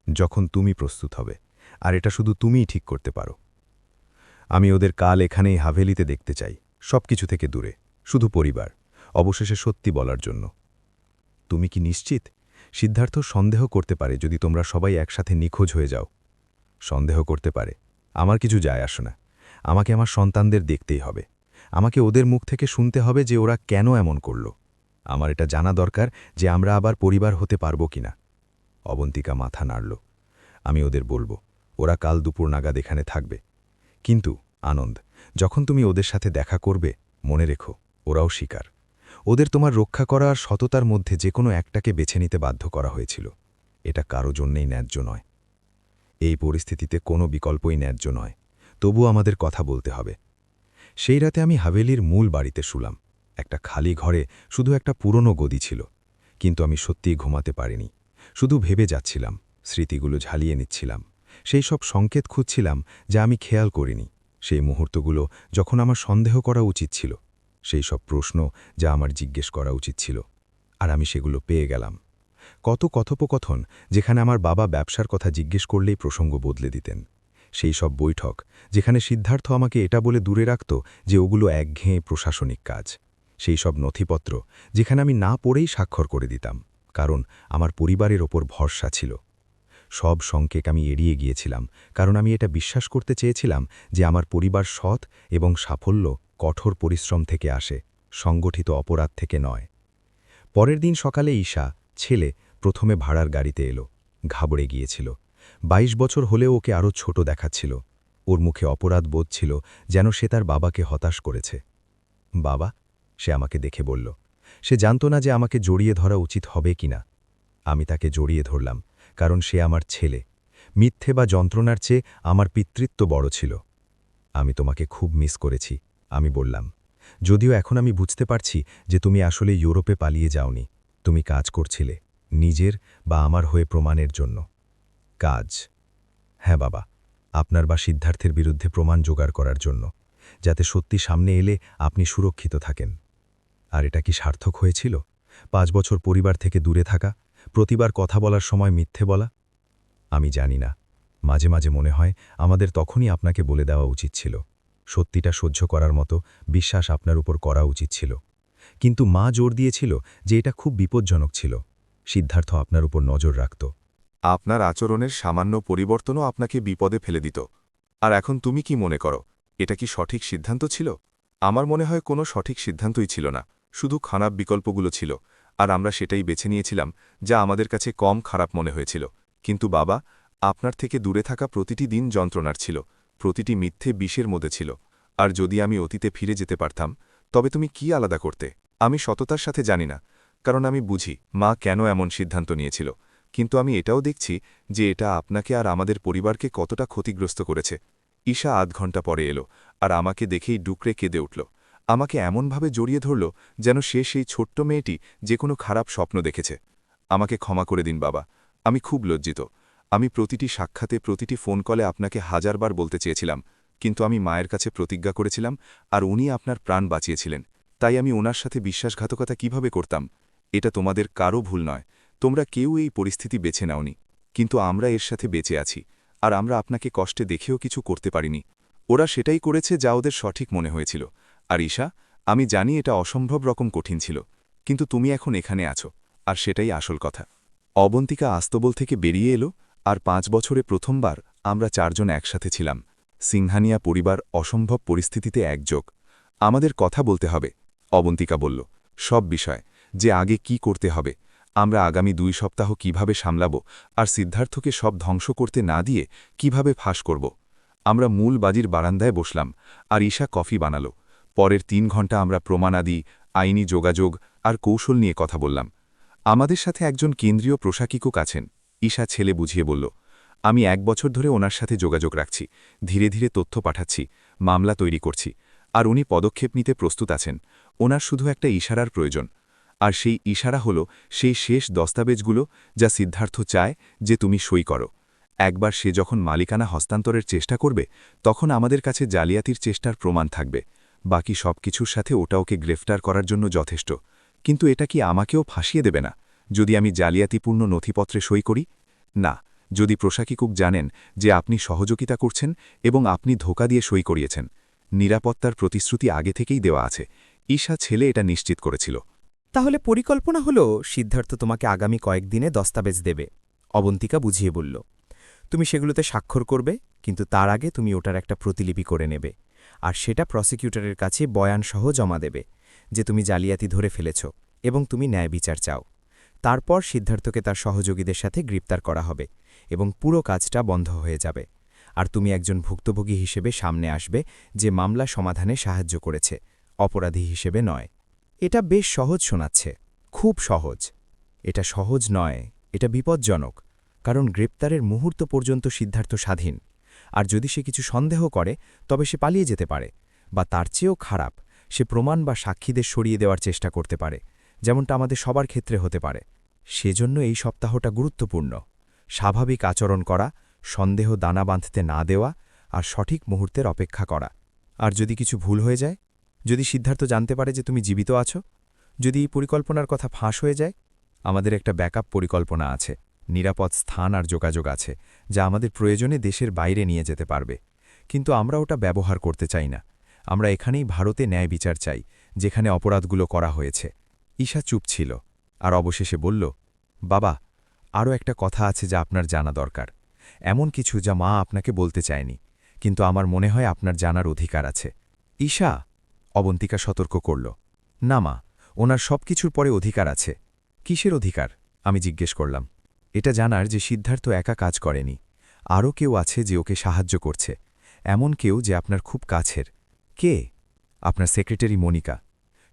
যখন তুমি প্রস্তুত হবে, আর এটা শুধু তুমিই ঠিক করতে পারো। আমি ওদের কাল এখানেই হাভেলিতে দেখতে চাই, সবকিছু থেকে দূরে, শুধু পরিবার, অবশেষে সত্যি বলার জন্য। তুমি কি নিশ্চিত? সিদ্ধার্থ সন্দেহ করতে পারে যদি তোমরা সবাই একসাথে নিখোঁজ হয়ে যাও। সন্দেহ করতে পারে, আমার কিছু যায় আসে না। আমাকে আমার সন্তানদের দেখতেই হবে। আমাকে ওদের মুখ থেকে শুনতে হবে যে ওরা কেন এমন করল। আমার এটা জানা দরকার যে আমরা আবার পরিবার হতে পারব কিনা। অবন্তিকা মাথা নাড়ল। আমি ওদের বলবো, ওরা কাল দুপুর নাগাদ এখানে থাকবে। কিন্তু আনন্দ, যখন তুমি ওদের সাথে দেখা করবে, মনে রেখো, ওরাও শিকার। ওদের তোমার রক্ষা করা আর সততার মধ্যে যে কোনো একটাকে বেছে নিতে বাধ্য করা হয়েছিল। এটা কারো জন্যেই ন্যায্য নয়। এই পরিস্থিতিতে কোনো বিকল্পই ন্যায্য নয়। তবু আমাদের কথা বলতে হবে। সেই রাতে আমি হাভেলির মূল বাড়িতে শুলাম। একটা খালি ঘরে শুধু একটা পুরনো গদি ছিল। কিন্তু আমি সত্যিই ঘুমাতে পারিনি। শুধু ভেবে যাচ্ছিলাম, স্মৃতিগুলো ঝালিয়ে নিচ্ছিলাম। সেই সব সংকেত খুঁজছিলাম যা আমি খেয়াল করিনি। সেই মুহূর্তগুলো যখন আমার সন্দেহ করা উচিত ছিল। সেই সব প্রশ্ন যা আমার জিজ্ঞেস করা উচিত ছিল। আর আমি সেগুলো পেয়ে গেলাম। কত কথোপকথন যেখানে আমার বাবা ব্যবসার কথা জিজ্ঞেস করলেই প্রসঙ্গ বদলে দিতেন। সেই সব বৈঠক যেখানে সিদ্ধার্থ আমাকে এটা বলে দূরে রাখত যে ওগুলো একঘেয়ে প্রশাসনিক কাজ। সেই সব নথিপত্র যেখানে আমি না পড়েই স্বাক্ষর করে দিতাম, কারণ আমার পরিবারের ওপর ভরসা ছিল। সব সংকেত আমি এড়িয়ে গিয়েছিলাম, কারণ আমি এটা বিশ্বাস করতে চেয়েছিলাম যে আমার পরিবার সৎ এবং সাফল্য কঠোর পরিশ্রম থেকে আসে, সংগঠিত অপরাধ থেকে নয়। পরের দিন সকালে ঈশা, ছেলে, প্রথমে ভাড়ার গাড়িতে এলো। ঘাবড়ে গিয়েছিল। 22 বছর হলেও ওকে আরও ছোট দেখাচ্ছিল। ওর মুখে অপরাধ বোধ ছিল, যেন সে তার বাবাকে হতাশ করেছে। বাবা, সে আমাকে দেখে বলল। সে জানত না যে আমাকে জড়িয়ে ধরা উচিত হবে কিনা। আমি তাকে জড়িয়ে ধরলাম, কারণ সে আমার ছেলে। মিথ্যে বা যন্ত্রণার চেয়ে আমার পিতৃত্ব বড় ছিল। আমি তোমাকে খুব মিস করেছি, আমি বললাম। যদিও এখন আমি বুঝতে পারছি যে তুমি আসলে ইউরোপে পালিয়ে যাওনি। তুমি কাজ করছিলে, নিজের বা আমার হয়ে প্রমাণের জন্য। কাজ? হ্যাঁ বাবা, আপনার বা সিদ্ধার্থের বিরুদ্ধে প্রমাণ জোগাড় করার জন্য, যাতে সত্যি সামনে এলে আপনি সুরক্ষিত থাকেন। আর এটা কি সার্থক হয়েছিল? 5 বছর পরিবার থেকে দূরে থাকা, প্রতিবার কথা বলার সময় মিথ্যে বলা? আমি জানি না। মাঝে মাঝে মনে হয় আমাদের তখনই আপনাকে বলে দেওয়া উচিত ছিল। সত্যিটা সহ্য করার মতো বিশ্বাস আপনার উপর করা উচিত ছিল। কিন্তু মা জোর দিয়েছিল যে এটা খুব বিপজ্জনক ছিল। সিদ্ধার্থ আপনার উপর নজর রাখত। আপনার আচরণের সামান্য পরিবর্তনও আপনাকে বিপদে ফেলে দিত। আর এখন তুমি কি মনে করো, এটা কি সঠিক সিদ্ধান্ত ছিল? আমার মনে হয় কোনো সঠিক সিদ্ধান্তই ছিল না, শুধু খারাপ বিকল্পগুলো ছিল, আর আমরা সেটাই বেছে নিয়েছিলাম যা আমাদের কাছে কম খারাপ মনে হয়েছিল। কিন্তু বাবা, আপনার থেকে দূরে থাকা প্রতিটি দিন যন্ত্রণার ছিল, প্রতিটি মিথ্যে বিষের মধ্যে ছিল। আর যদি আমি অতীতে ফিরে যেতে পারতাম, তবে তুমি কি আলাদা করতে? আমি সততার সাথে জানি না, কারণ আমি বুঝি মা কেন এমন সিদ্ধান্ত নিয়েছিল, কিন্তু আমি এটাও দেখছি যে এটা আপনাকে আর আমাদের পরিবারকে কতটা ক্ষতিগ্রস্ত করেছে। ঈশা আধ ঘন্টা পরে এলো, আর আমাকে দেখেই ডুকরে কেঁদে উঠল। আমাকে এমনভাবে জড়িয়ে ধরল যেন সে সেই ছোট্ট মেয়েটি যে কোনো খারাপ স্বপ্ন দেখেছে। আমাকে ক্ষমা করে দিন বাবা, আমি খুব লজ্জিত। আমি প্রতিটি সাক্ষাতে, প্রতিটি ফোন কলে আপনাকে হাজারবার বলতে চেয়েছিলাম, কিন্তু আমি মায়ের কাছে প্রতিজ্ঞা করেছিলাম, আর উনি আপনার প্রাণ বাঁচিয়েছিলেন। তাই আমি ওনার সাথে বিশ্বাসঘাতকতা কিভাবে করতাম? এটা তোমাদের কারও ভুল নয়, তোমরা কেউ এই পরিস্থিতি বেছে নাওনি, কিন্তু আমরা এর সাথে বেঁচে আছি, আর আমরা আপনাকে কষ্টে দেখেও কিছু করতে পারিনি। ওরা সেটাই করেছে যা ওদের সঠিক মনে হয়েছিল। আর ঈশা, আমি জানি এটা অসম্ভব রকম কঠিন ছিল, কিন্তু তুমি এখন এখানে আছো, আর সেটাই আসল কথা। অবন্তিকা আস্তবল থেকে বেরিয়ে এলো, আর 5 বছরে প্রথমবার আমরা 4 জন একসাথে ছিলাম। সিংহানিয়া পরিবার অসম্ভব পরিস্থিতিতে একযোগ। আমাদের কথা বলতে হবে, অবন্তিকা বলল, সব বিষয়, যে আগে কি করতে হবে, আমরা আগামী 2 সপ্তাহ কিভাবে সামলাব, আর সিদ্ধার্থকে সব ধ্বংস করতে না দিয়ে কিভাবে ফাঁস করব। আমরা মূল বাজির বারান্দায় বসলাম, আর ঈশা কফি বানালো। পরের 3 ঘন্টা আমরা প্রমাণাদি, আইনি যোগাযোগ আর কৌশল নিয়ে কথা বললাম। আমাদের সাথে একজন কেন্দ্রীয় প্রশাসিক আছেন, ঈশা ছেলে বুঝিয়ে বলল। আমি 1 বছর ধরে ওনার সাথে যোগাযোগ রাখছি, ধীরে ধীরে তথ্য পাঠাচ্ছি, মামলা তৈরি করছি, আর উনি পদক্ষেপ নিতে প্রস্তুত আছেন। ওনার শুধু একটা ইশারার প্রয়োজন, আর সেই ইশারা হল সেই শেষ দস্তাবেজগুলো যা সিদ্ধার্থ চায় যে তুমি সই করো। একবার সে যখন মালিকানা হস্তান্তরের চেষ্টা করবে, তখন আমাদের কাছে জালিয়াতির চেষ্টার প্রমাণ থাকবে। বাকি সব কিছুর সাথে ওটা ওকে গ্রেফতার করার জন্য যথেষ্ট। কিন্তু এটা কি আমাকেও ফাঁসিয়ে দেবে না যদি আমি জালিয়াতিপূর্ণ নথিপত্রে সই করি? না, যদি প্রশাসিক জানেন যে আপনি সহযোগিতা করছেন এবং আপনি ধোঁকা দিয়ে সই করিয়েছেন। নিরাপত্তার প্রতিশ্রুতি আগে থেকেই দেওয়া আছে। ঈশা ছেলে এটা নিশ্চিত করেছিল। তাহলে পরিকল্পনা হলো সিদ্ধার্থ তোমাকে আগামী কয়েকদিনে দস্তাবেজ দেবে, অবন্তিকা বুঝিয়ে বলল। তুমি সেগুলোতে স্বাক্ষর করবে, কিন্তু তার আগে তুমি ওটার একটা প্রতিলিপি করে নেবে, আর সেটা প্রসিকিউটরের কাছে বয়ানসহ জমা দেবে যে তুমি জালিয়াতি ধরে ফেলেছ এবং তুমি ন্যায় বিচার চাও। তারপর সিদ্ধার্থকে তার সহযোগীদের সাথে গ্রেপ্তার করা হবে এবং পুরো কাজটা বন্ধ হয়ে যাবে, আর তুমি একজন ভুক্তভোগী হিসেবে সামনে আসবে যে মামলা সমাধানে সাহায্য করেছে, অপরাধী হিসেবে নয়। এটা বেশ সহজ শোনাচ্ছে, খুব সহজ। এটা সহজ নয়, এটা বিপজ্জনক, কারণ গ্রেপ্তারের মুহূর্ত পর্যন্ত সিদ্ধার্থ স্বাধীন, আর যদি সে কিছু সন্দেহ করে তবে সে পালিয়ে যেতে পারে, বা তার চেয়েও খারাপ, সে প্রমাণ বা সাক্ষীদের সরিয়ে দেওয়ার চেষ্টা করতে পারে, যেমনটা আমাদের সবার ক্ষেত্রে হতে পারে। সেজন্য এই সপ্তাহটা গুরুত্বপূর্ণ। স্বাভাবিক আচরণ করা, সন্দেহ দানা বাঁধতে না দেওয়া, আর সঠিক মুহূর্তের অপেক্ষা করা। আর যদি কিছু ভুল হয়ে যায়, যদি সিদ্ধার্থ জানতে পারে যে তুমি জীবিত আছো, যদি এই পরিকল্পনার কথা ফাঁস হয়ে যায়, আমাদের একটা ব্যাকআপ পরিকল্পনা আছে, নিরাপদ স্থান আর যোগাযোগ আছে, যা আমাদের প্রয়োজনে দেশের বাইরে নিয়ে যেতে পারবে। কিন্তু আমরা ওটা ব্যবহার করতে চাই না। আমরা এখানেই ভারতে ন্যায় বিচার চাই, যেখানে অপরাধগুলো করা হয়েছে। ঈশা চুপ ছিল, আর অবশেষে বলল, বাবা, আরও একটা কথা আছে যা আপনার জানা দরকার, এমন কিছু যা মা আপনাকে বলতে চায়নি, কিন্তু আমার মনে হয় আপনার জানার অধিকার আছে। ঈশা, অবন্তিকা সতর্ক করল। না মা, ওনার সব কিছুর পরে অধিকার আছে। কিসের অধিকার? আমি জিজ্ঞেস করলাম। এটা জানার যে সিদ্ধার্থ একা কাজ করেনি, আরও কেউ আছে যে ওকে সাহায্য করছে, এমন কেউ যে আপনার খুব কাছের। কে? আপনার সেক্রেটারি মনিকা।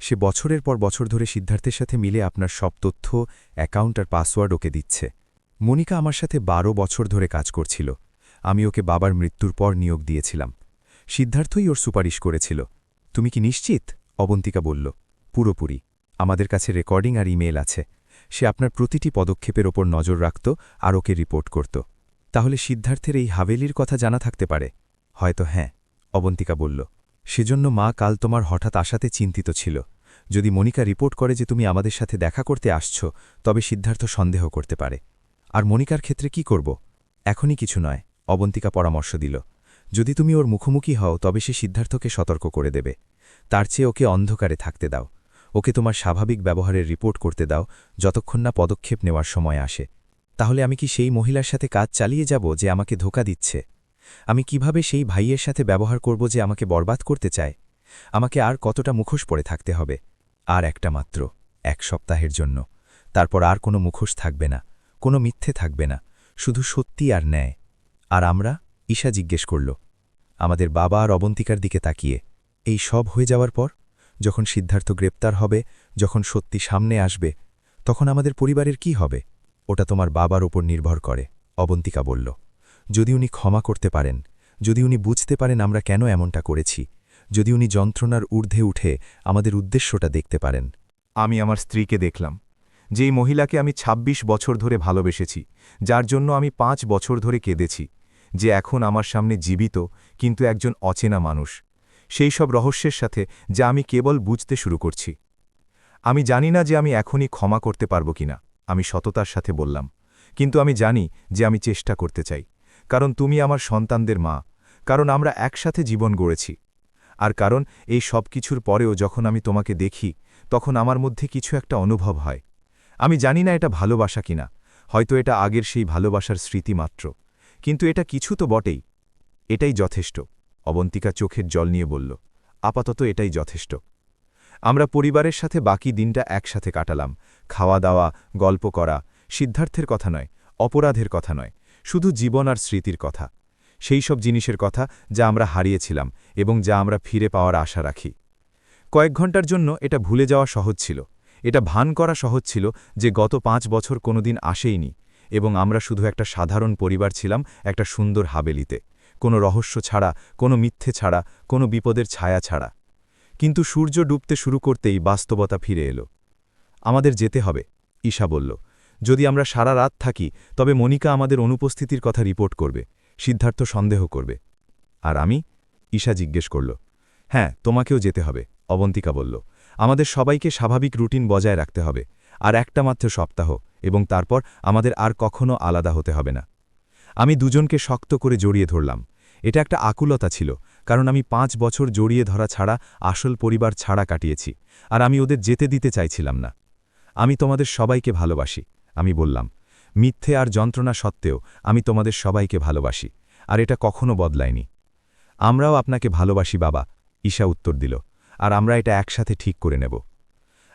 সে বছরের পর বছর ধরে সিদ্ধার্থের সাথে মিলে আপনার সব তথ্য, অ্যাকাউন্ট আর পাসওয়ার্ড ওকে দিচ্ছে। মনিকা আমার সাথে 12 বছর ধরে কাজ করছিল। আমি ওকে বাবার মৃত্যুর পর নিয়োগ দিয়েছিলাম। সিদ্ধার্থই ওর সুপারিশ করেছিল। তুমি কি নিশ্চিত? অবন্তিকা বলল। পুরোপুরি। আমাদের কাছে রেকর্ডিং আর ইমেল আছে। সে আপনার প্রতিটি পদক্ষেপের ওপর নজর রাখত আর ওকে রিপোর্ট করত। তাহলে সিদ্ধার্থের এই হাভেলির কথা জানা থাকতে পারে? হয়তো হ্যাঁ, অবন্তিকা বলল। সেজন্য মা কাল তোমার হঠাৎ আসাতে চিন্তিত ছিল। যদি মনিকা রিপোর্ট করে যে তুমি আমাদের সাথে দেখা করতে আসছ, তবে সিদ্ধার্থ সন্দেহ করতে পারে। আর মনিকার ক্ষেত্রে কি করব? এখনই কিছু নয়, অবন্তিকা পরামর্শ দিল। যদি তুমি ওর মুখোমুখি হও তবে সে সিদ্ধার্থকে সতর্ক করে দেবে। তার চেয়ে ওকে অন্ধকারে থাকতে দাও। ওকে তোমার স্বাভাবিক ব্যবহারের রিপোর্ট করতে দাও যতক্ষণ না পদক্ষেপ নেওয়ার সময় আসে। তাহলে আমি কি সেই মহিলার সাথে কাজ চালিয়ে যাব যে আমাকে ধোঁকা দিচ্ছে? আমি কিভাবে সেই ভাইয়ের সাথে ব্যবহার করব যে আমাকে বরবাদ করতে চায়? আমাকে আর কতটা মুখোশ পরে থাকতে হবে? আর একটা মাত্র 1 সপ্তাহের জন্য। তারপর আর কোনো মুখোশ থাকবে না, কোনো মিথ্যে থাকবে না, শুধু সত্যি আর ন্যায়। আর আমরা? ঈশা জিজ্ঞেস করল, আমাদের বাবা আর অবন্তিকার দিকে তাকিয়ে। এই সব হয়ে যাওয়ার পর, যখন সিদ্ধার্থ গ্রেপ্তার হবে, যখন সত্যি সামনে আসবে, তখন আমাদের পরিবারের কি হবে? ওটা তোমার বাবার ওপর নির্ভর করে, অবন্তিকা বলল। যদি উনি ক্ষমা করতে পারেন, যদি উনি বুঝতে পারেন আমরা কেন এমনটা করেছি, যদি উনি যন্ত্রণার ঊর্ধ্বে উঠে আমাদের উদ্দেশ্যটা দেখতে পারেন। আমি আমার স্ত্রীকে দেখলাম, যেই মহিলাকে আমি ২৬ বছর ধরে ভালোবেসেছি, যার জন্য আমি ৫ বছর ধরে কেঁদেছি, যে এখন আমার সামনে জীবিত কিন্তু একজন অচেনা মানুষ, সেই সব রহস্যের সাথে যা আমি কেবল বুঝতে শুরু করছি। আমি জানি না যে আমি এখনই ক্ষমা করতে পারব কিনা, আমি সততার সাথে বললাম, কিন্তু আমি জানি যে আমি চেষ্টা করতে চাই, কারণ তুমি আমার সন্তানদের মা, কারণ আমরা একসাথে জীবন গড়েছি, আর কারণ এই সব কিছুর পরেও যখন আমি তোমাকে দেখি তখন আমার মধ্যে কিছু একটা অনুভব হয়। আমি জানি না এটা ভালোবাসা কিনা, হয়তো এটা আগের সেই ভালোবাসার স্মৃতি মাত্র, কিন্তু এটা কিছু তো বটেই। এটাই যথেষ্ট, অবন্তিকা চোখের জল নিয়ে বলল। আপাতত এটাই যথেষ্ট। আমরা পরিবারের সাথে বাকি দিনটা একসাথে কাটালাম, খাওয়া দাওয়া, গল্প করা, সিদ্ধার্থের কথা নয়, অপরাধের কথা নয়, শুধু জীবন আর স্মৃতির কথা, সেই সব জিনিসের কথা যা আমরা হারিয়েছিলাম এবং যা আমরা ফিরে পাওয়ার আশা রাখি। কয়েক ঘন্টার জন্য এটা ভুলে যাওয়া সহজ ছিল, এটা ভান করা সহজ ছিল যে গত ৫ বছর কোনোদিন আসেইনি এবং আমরা শুধু একটা সাধারণ পরিবার ছিলাম একটা সুন্দর হাবেলিতে, কোনো রহস্য ছাড়া, কোনো মিথ্যে ছাড়া, কোনো বিপদের ছায়া ছাড়া। কিন্তু সূর্য ডুবতে শুরু করতেই বাস্তবতা ফিরে এলো। আমাদের যেতে হবে, ঈশা বলল। যদি আমরা সারা রাত থাকি তবে মনিকা আমাদের অনুপস্থিতির কথা রিপোর্ট করবে, সিদ্ধার্থ সন্দেহ করবে। আর আমি? ঈশা জিজ্ঞেস করল। হ্যাঁ, তোমাকেও যেতে হবে, অবন্তিকা বলল। আমাদের সবাইকে স্বাভাবিক রুটিন বজায় রাখতে হবে, আর একটা মাত্র সপ্তাহ, এবং তারপর আমাদের আর কখনো আলাদা হতে হবে না। আমি দুজনকে শক্ত করে জড়িয়ে ধরলাম। এটা একটা আকুলতা ছিল, কারণ আমি ৫ বছর জড়িয়ে ধরা ছাড়া, আসল পরিবার ছাড়া কাটিয়েছি, আর আমি ওদের যেতে দিতে চাইছিলাম না। আমি তোমাদের সবাইকে ভালোবাসি, আমি বললাম। মিথ্যে আর যন্ত্রণা সত্ত্বেও আমি তোমাদের সবাইকে ভালোবাসি, আর এটা কখনো বদলায়নি। আমরাও আপনাকে ভালোবাসি বাবা, ঈশা উত্তর দিল, আর আমরা এটা একসাথে ঠিক করে নেব।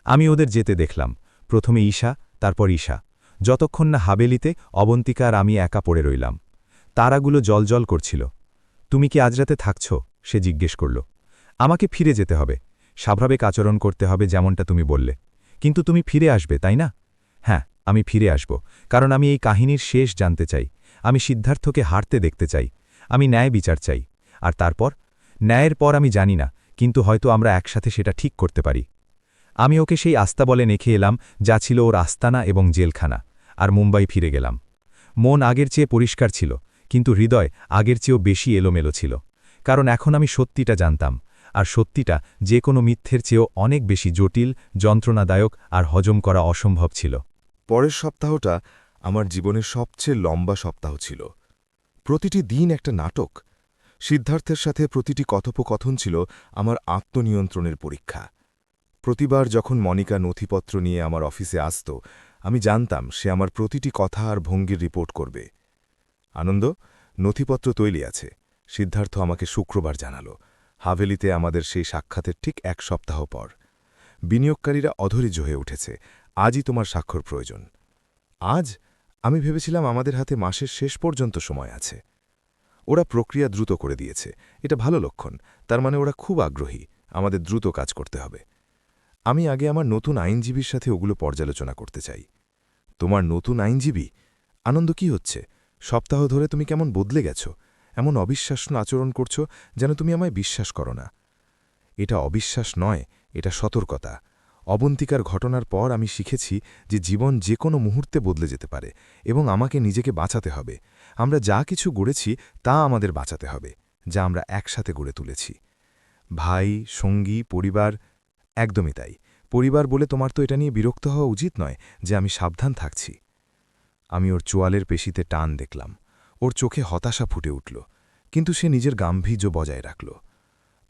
আমি ওদের যেতে দেখলাম, প্রথমে ঈশা, তারপর ঈশা, যতক্ষণ না হাবেলিতে অবন্তিকা আর আমি একা পড়ে রইলাম। তারাগুলো জলজল করছিল। তুমি কি আজ রাতে থাকছ? সে জিজ্ঞেস করল। আমাকে ফিরে যেতে হবে, স্বাভাবিক আচরণ করতে হবে যেমনটা তুমি বললে। কিন্তু তুমি ফিরে আসবে, তাই না? হ্যাঁ, আমি ফিরে আসব, কারণ আমি এই কাহিনীর শেষ জানতে চাই। আমি সিদ্ধার্থকে হারতে দেখতে চাই। আমি ন্যায় বিচার চাই। আর তারপর? ন্যায়ের পর আমি জানি না, কিন্তু হয়তো আমরা একসাথে সেটা ঠিক করতে পারি। আমি ওকে সেই আস্তাবলে নেখে এলাম যা ছিল ওর আস্তানা এবং জেলখানা, আর মুম্বাই ফিরে গেলাম। মন আগের চেয়ে পরিষ্কার ছিল, কিন্তু হৃদয় আগের চেয়েও বেশি এলোমেলো ছিল, কারণ এখন আমি সত্যিটা জানতাম, আর সত্যিটা যে কোনো মিথ্যের চেয়েও অনেক বেশি জটিল, যন্ত্রণাদায়ক আর হজম করা অসম্ভব ছিল। পরের সপ্তাহটা আমার জীবনের সবচেয়ে লম্বা সপ্তাহ ছিল। প্রতিটি দিন একটা নাটক। সিদ্ধার্থের সাথে প্রতিটি কথোপকথন ছিল আমার আত্মনিয়ন্ত্রণের পরীক্ষা। প্রতিবার যখন মনিকা নথিপত্র নিয়ে আমার অফিসে আসত, আমি জানতাম সে আমার প্রতিটি কথা আর ভঙ্গির রিপোর্ট করবে। আনন্দ, নথিপত্র তৈরি আছে, সিদ্ধার্থ আমাকে শুক্রবার জানাল, হাভেলিতে আমাদের সেই সাক্ষাতের ঠিক ১ সপ্তাহ পর। বিনিয়োগকারীরা অধৈর্য হয়ে উঠেছে, আজই তোমার স্বাক্ষর প্রয়োজন। আজ? আমি ভেবেছিলাম আমাদের হাতে মাসের শেষ পর্যন্ত সময় আছে। ওরা প্রক্রিয়া দ্রুত করে দিয়েছে, এটা ভালো লক্ষণ, তার মানে ওরা খুব আগ্রহী, আমাদের দ্রুত কাজ করতে হবে। আমি আগে আমার নতুন আইনজীবীর সাথে ওগুলো পর্যালোচনা করতে চাই। তোমার নতুন আইনজীবী? আনন্দ, কি হচ্ছে? সপ্তাহ ধরে তুমি কেমন বদলে গেছ, এমন অবিশ্বাস্য আচরণ করছো যেন তুমি আমায় বিশ্বাস করো না। এটা অবিশ্বাস নয়, এটা সতর্কতা। অবন্তিকার ঘটনার পর আমি শিখেছি যে জীবন যে কোনো মুহূর্তে বদলে যেতে পারে, এবং আমাকে নিজেকে বাঁচাতে হবে। আমরা যা কিছু গড়েছি তা আমাদের বাঁচাতে হবে, যা আমরা একসাথে গড়ে তুলেছি। ভাই, সঙ্গী, পরিবার। একদমই তাই। পরিবার বলে তোমার তো এটা নিয়ে বিরক্ত হওয়া উচিত নয় যে আমি সাবধান থাকছি। আমি ওর চোয়ালের পেশিতে টান দেখলাম, ওর চোখে হতাশা ফুটে উঠল, কিন্তু সে নিজের গাম্ভীর্য বজায় রাখল।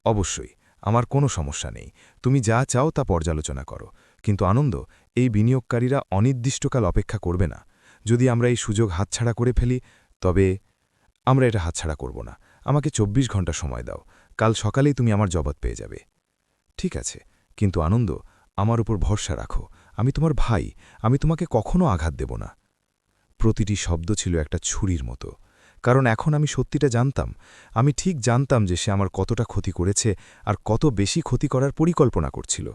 অবশ্যই, আমার কোনো সমস্যা নেই, তুমি যা চাও তা পর্যালোচনা করো, কিন্তু আনন্দ, এই বিনিয়োগকারীরা অনির্দিষ্টকাল অপেক্ষা করবে না। যদি আমরা এই সুযোগ হাতছাড়া করে ফেলি, তবে আমরা এটা হাতছাড়া করব না। আমাকে ২৪ ঘন্টা সময় দাও, কাল সকালেই তুমি আমার জবাব পেয়ে যাবে। ঠিক আছে, কিন্তু আনন্দ, আমার উপর ভরসা রাখো, আমি তোমার ভাই, আমি তোমাকে কখনো আঘাত দেব না। প্রতিটি শব্দ ছিল একটা ছুরির মতো, কারণ এখন আমি সত্যিটা জানতাম। আমি ঠিক জানতাম যে সে আমার কতটা ক্ষতি করেছে আর কত বেশি ক্ষতি করার পরিকল্পনা করছিল।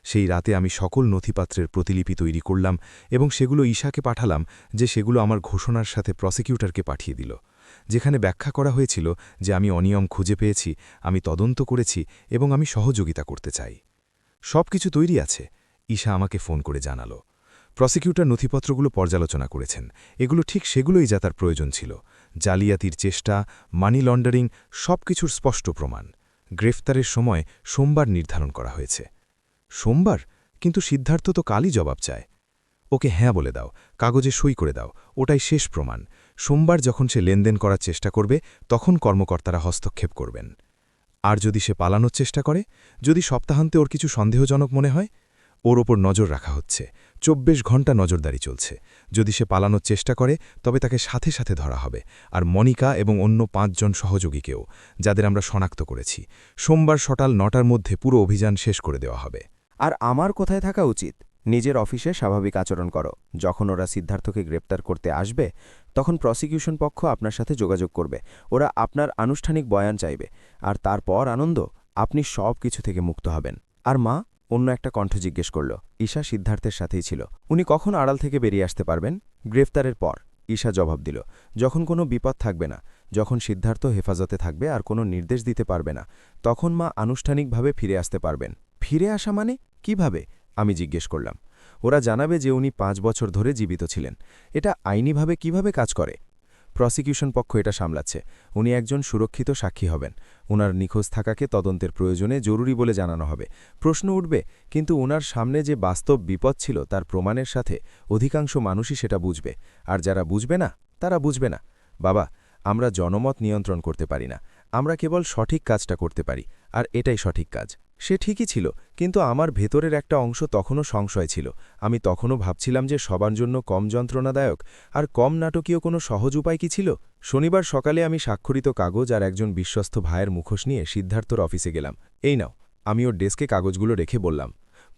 সেই রাতে আমি সকল নথিপত্রের প্রতিলিপি তৈরি করলাম এবং সেগুলো ঈশাকে পাঠালাম, যে সেগুলো আমার ঘোষণার সাথে প্রসিকিউটরকে পাঠিয়ে দিল, যেখানে ব্যাখ্যা করা হয়েছিল যে আমি অনিয়ম খুঁজে পেয়েছি, আমি তদন্ত করেছি এবং আমি সহযোগিতা করতে চাই। সব কিছু তৈরি আছে, ঈশা আমাকে ফোন করে জানালো। প্রসিকিউটর নথিপত্রগুলো পর্যালোচনা করেছেন, এগুলো ঠিক সেগুলোই যা তার প্রয়োজন ছিল। জালিয়াতির চেষ্টা, মানি লন্ডারিং, সব কিছুর স্পষ্ট প্রমাণ। গ্রেফতারের সময় সোমবার নির্ধারণ করা হয়েছে। সোমবার? কিন্তু সিদ্ধার্থ তো কালই জবাব চায়। ওকে হ্যাঁ বলে দাও, কাগজে সই করে দাও, ওটাই শেষ প্রমাণ। সোমবার যখন সে লেনদেন করার চেষ্টা করবে, তখন কর্মকর্তারা হস্তক্ষেপ করবেন। আর যদি সে পালানোর চেষ্টা করে, যদি সপ্তাহান্তে ওর কিছু সন্দেহজনক মনে হয়, ওর ওপর নজর রাখা হচ্ছে, ২৪ ঘণ্টা নজরদারি চলছে। যদি সে পালানোর চেষ্টা করে, তবে তাকে সাথে সাথে ধরা হবে, আর মনিকা এবং অন্য ৫ জন সহযোগীকেও, যাদের আমরা শনাক্ত করেছি। সোমবার সকাল ৯টার মধ্যে পুরো অভিযান শেষ করে দেওয়া হবে। আর আমার কোথায় থাকা উচিত? নিজের অফিসে স্বাভাবিক আচরণ করো। যখন ওরা সিদ্ধার্থকে গ্রেপ্তার করতে আসবে, তখন প্রসিকিউশন পক্ষ আপনার সাথে যোগাযোগ করবে। ওরা আপনার আনুষ্ঠানিক বয়ান চাইবে, আর তারপর আনন্দ, আপনি সব কিছু থেকে মুক্ত হবেন। আর মা? অন্য একটা কণ্ঠ জিজ্ঞেস করল। ঈশা সিদ্ধার্থের সাথেই ছিল। উনি কখন আড়াল থেকে বেরিয়ে আসতে পারবেন? গ্রেফতারের পর, ঈশা জবাব দিল। যখন কোনো বিপদ থাকবে না, যখন সিদ্ধার্থ হেফাজতে থাকবে আর কোনো নির্দেশ দিতে পারবে না, তখন মা আনুষ্ঠানিকভাবে ফিরে আসতে পারবেন। ফিরে আসা মানে কিভাবে? আমি জিজ্ঞেস করলাম। ওরা জানাবে যে উনি ৫ বছর ধরে জীবিত ছিলেন। এটা আইনিভাবে কিভাবে কাজ করে? প্রসিকিউশন পক্ষ এটা সামলাচ্ছে। উনি একজন সুরক্ষিত সাক্ষী হবেন। উনার নিখোঁজ থাকাকে তদন্তের প্রয়োজনে জরুরি বলে জানানো হবে। প্রশ্ন উঠবে, কিন্তু উনার সামনে যে বাস্তব বিপদ ছিল তার প্রমাণের সাথে অধিকাংশ মানুষই সেটা বুঝবে। আর যারা বুঝবে না, তারা বুঝবে না। বাবা, আমরা জনমত নিয়ন্ত্রণ করতে পারি না। আমরা কেবল সঠিক কাজটা করতে পারি, আর এটাই সঠিক কাজ। সে ঠিকই ছিল, কিন্তু আমার ভেতরের একটা অংশ তখনও সংশয় ছিল। আমি তখনও ভাবছিলাম যে সবার জন্য কম যন্ত্রণাদায়ক আর কম নাটকীয় কোনো সহজ উপায় কি ছিল। শনিবার সকালে আমি স্বাক্ষরিত কাগজ আর একজন বিশ্বস্ত ভাইয়ের মুখোশ নিয়ে সিদ্ধার্থর অফিসে গেলাম। এই নাও। আমি ওর ডেস্কে কাগজগুলো রেখে বললাম,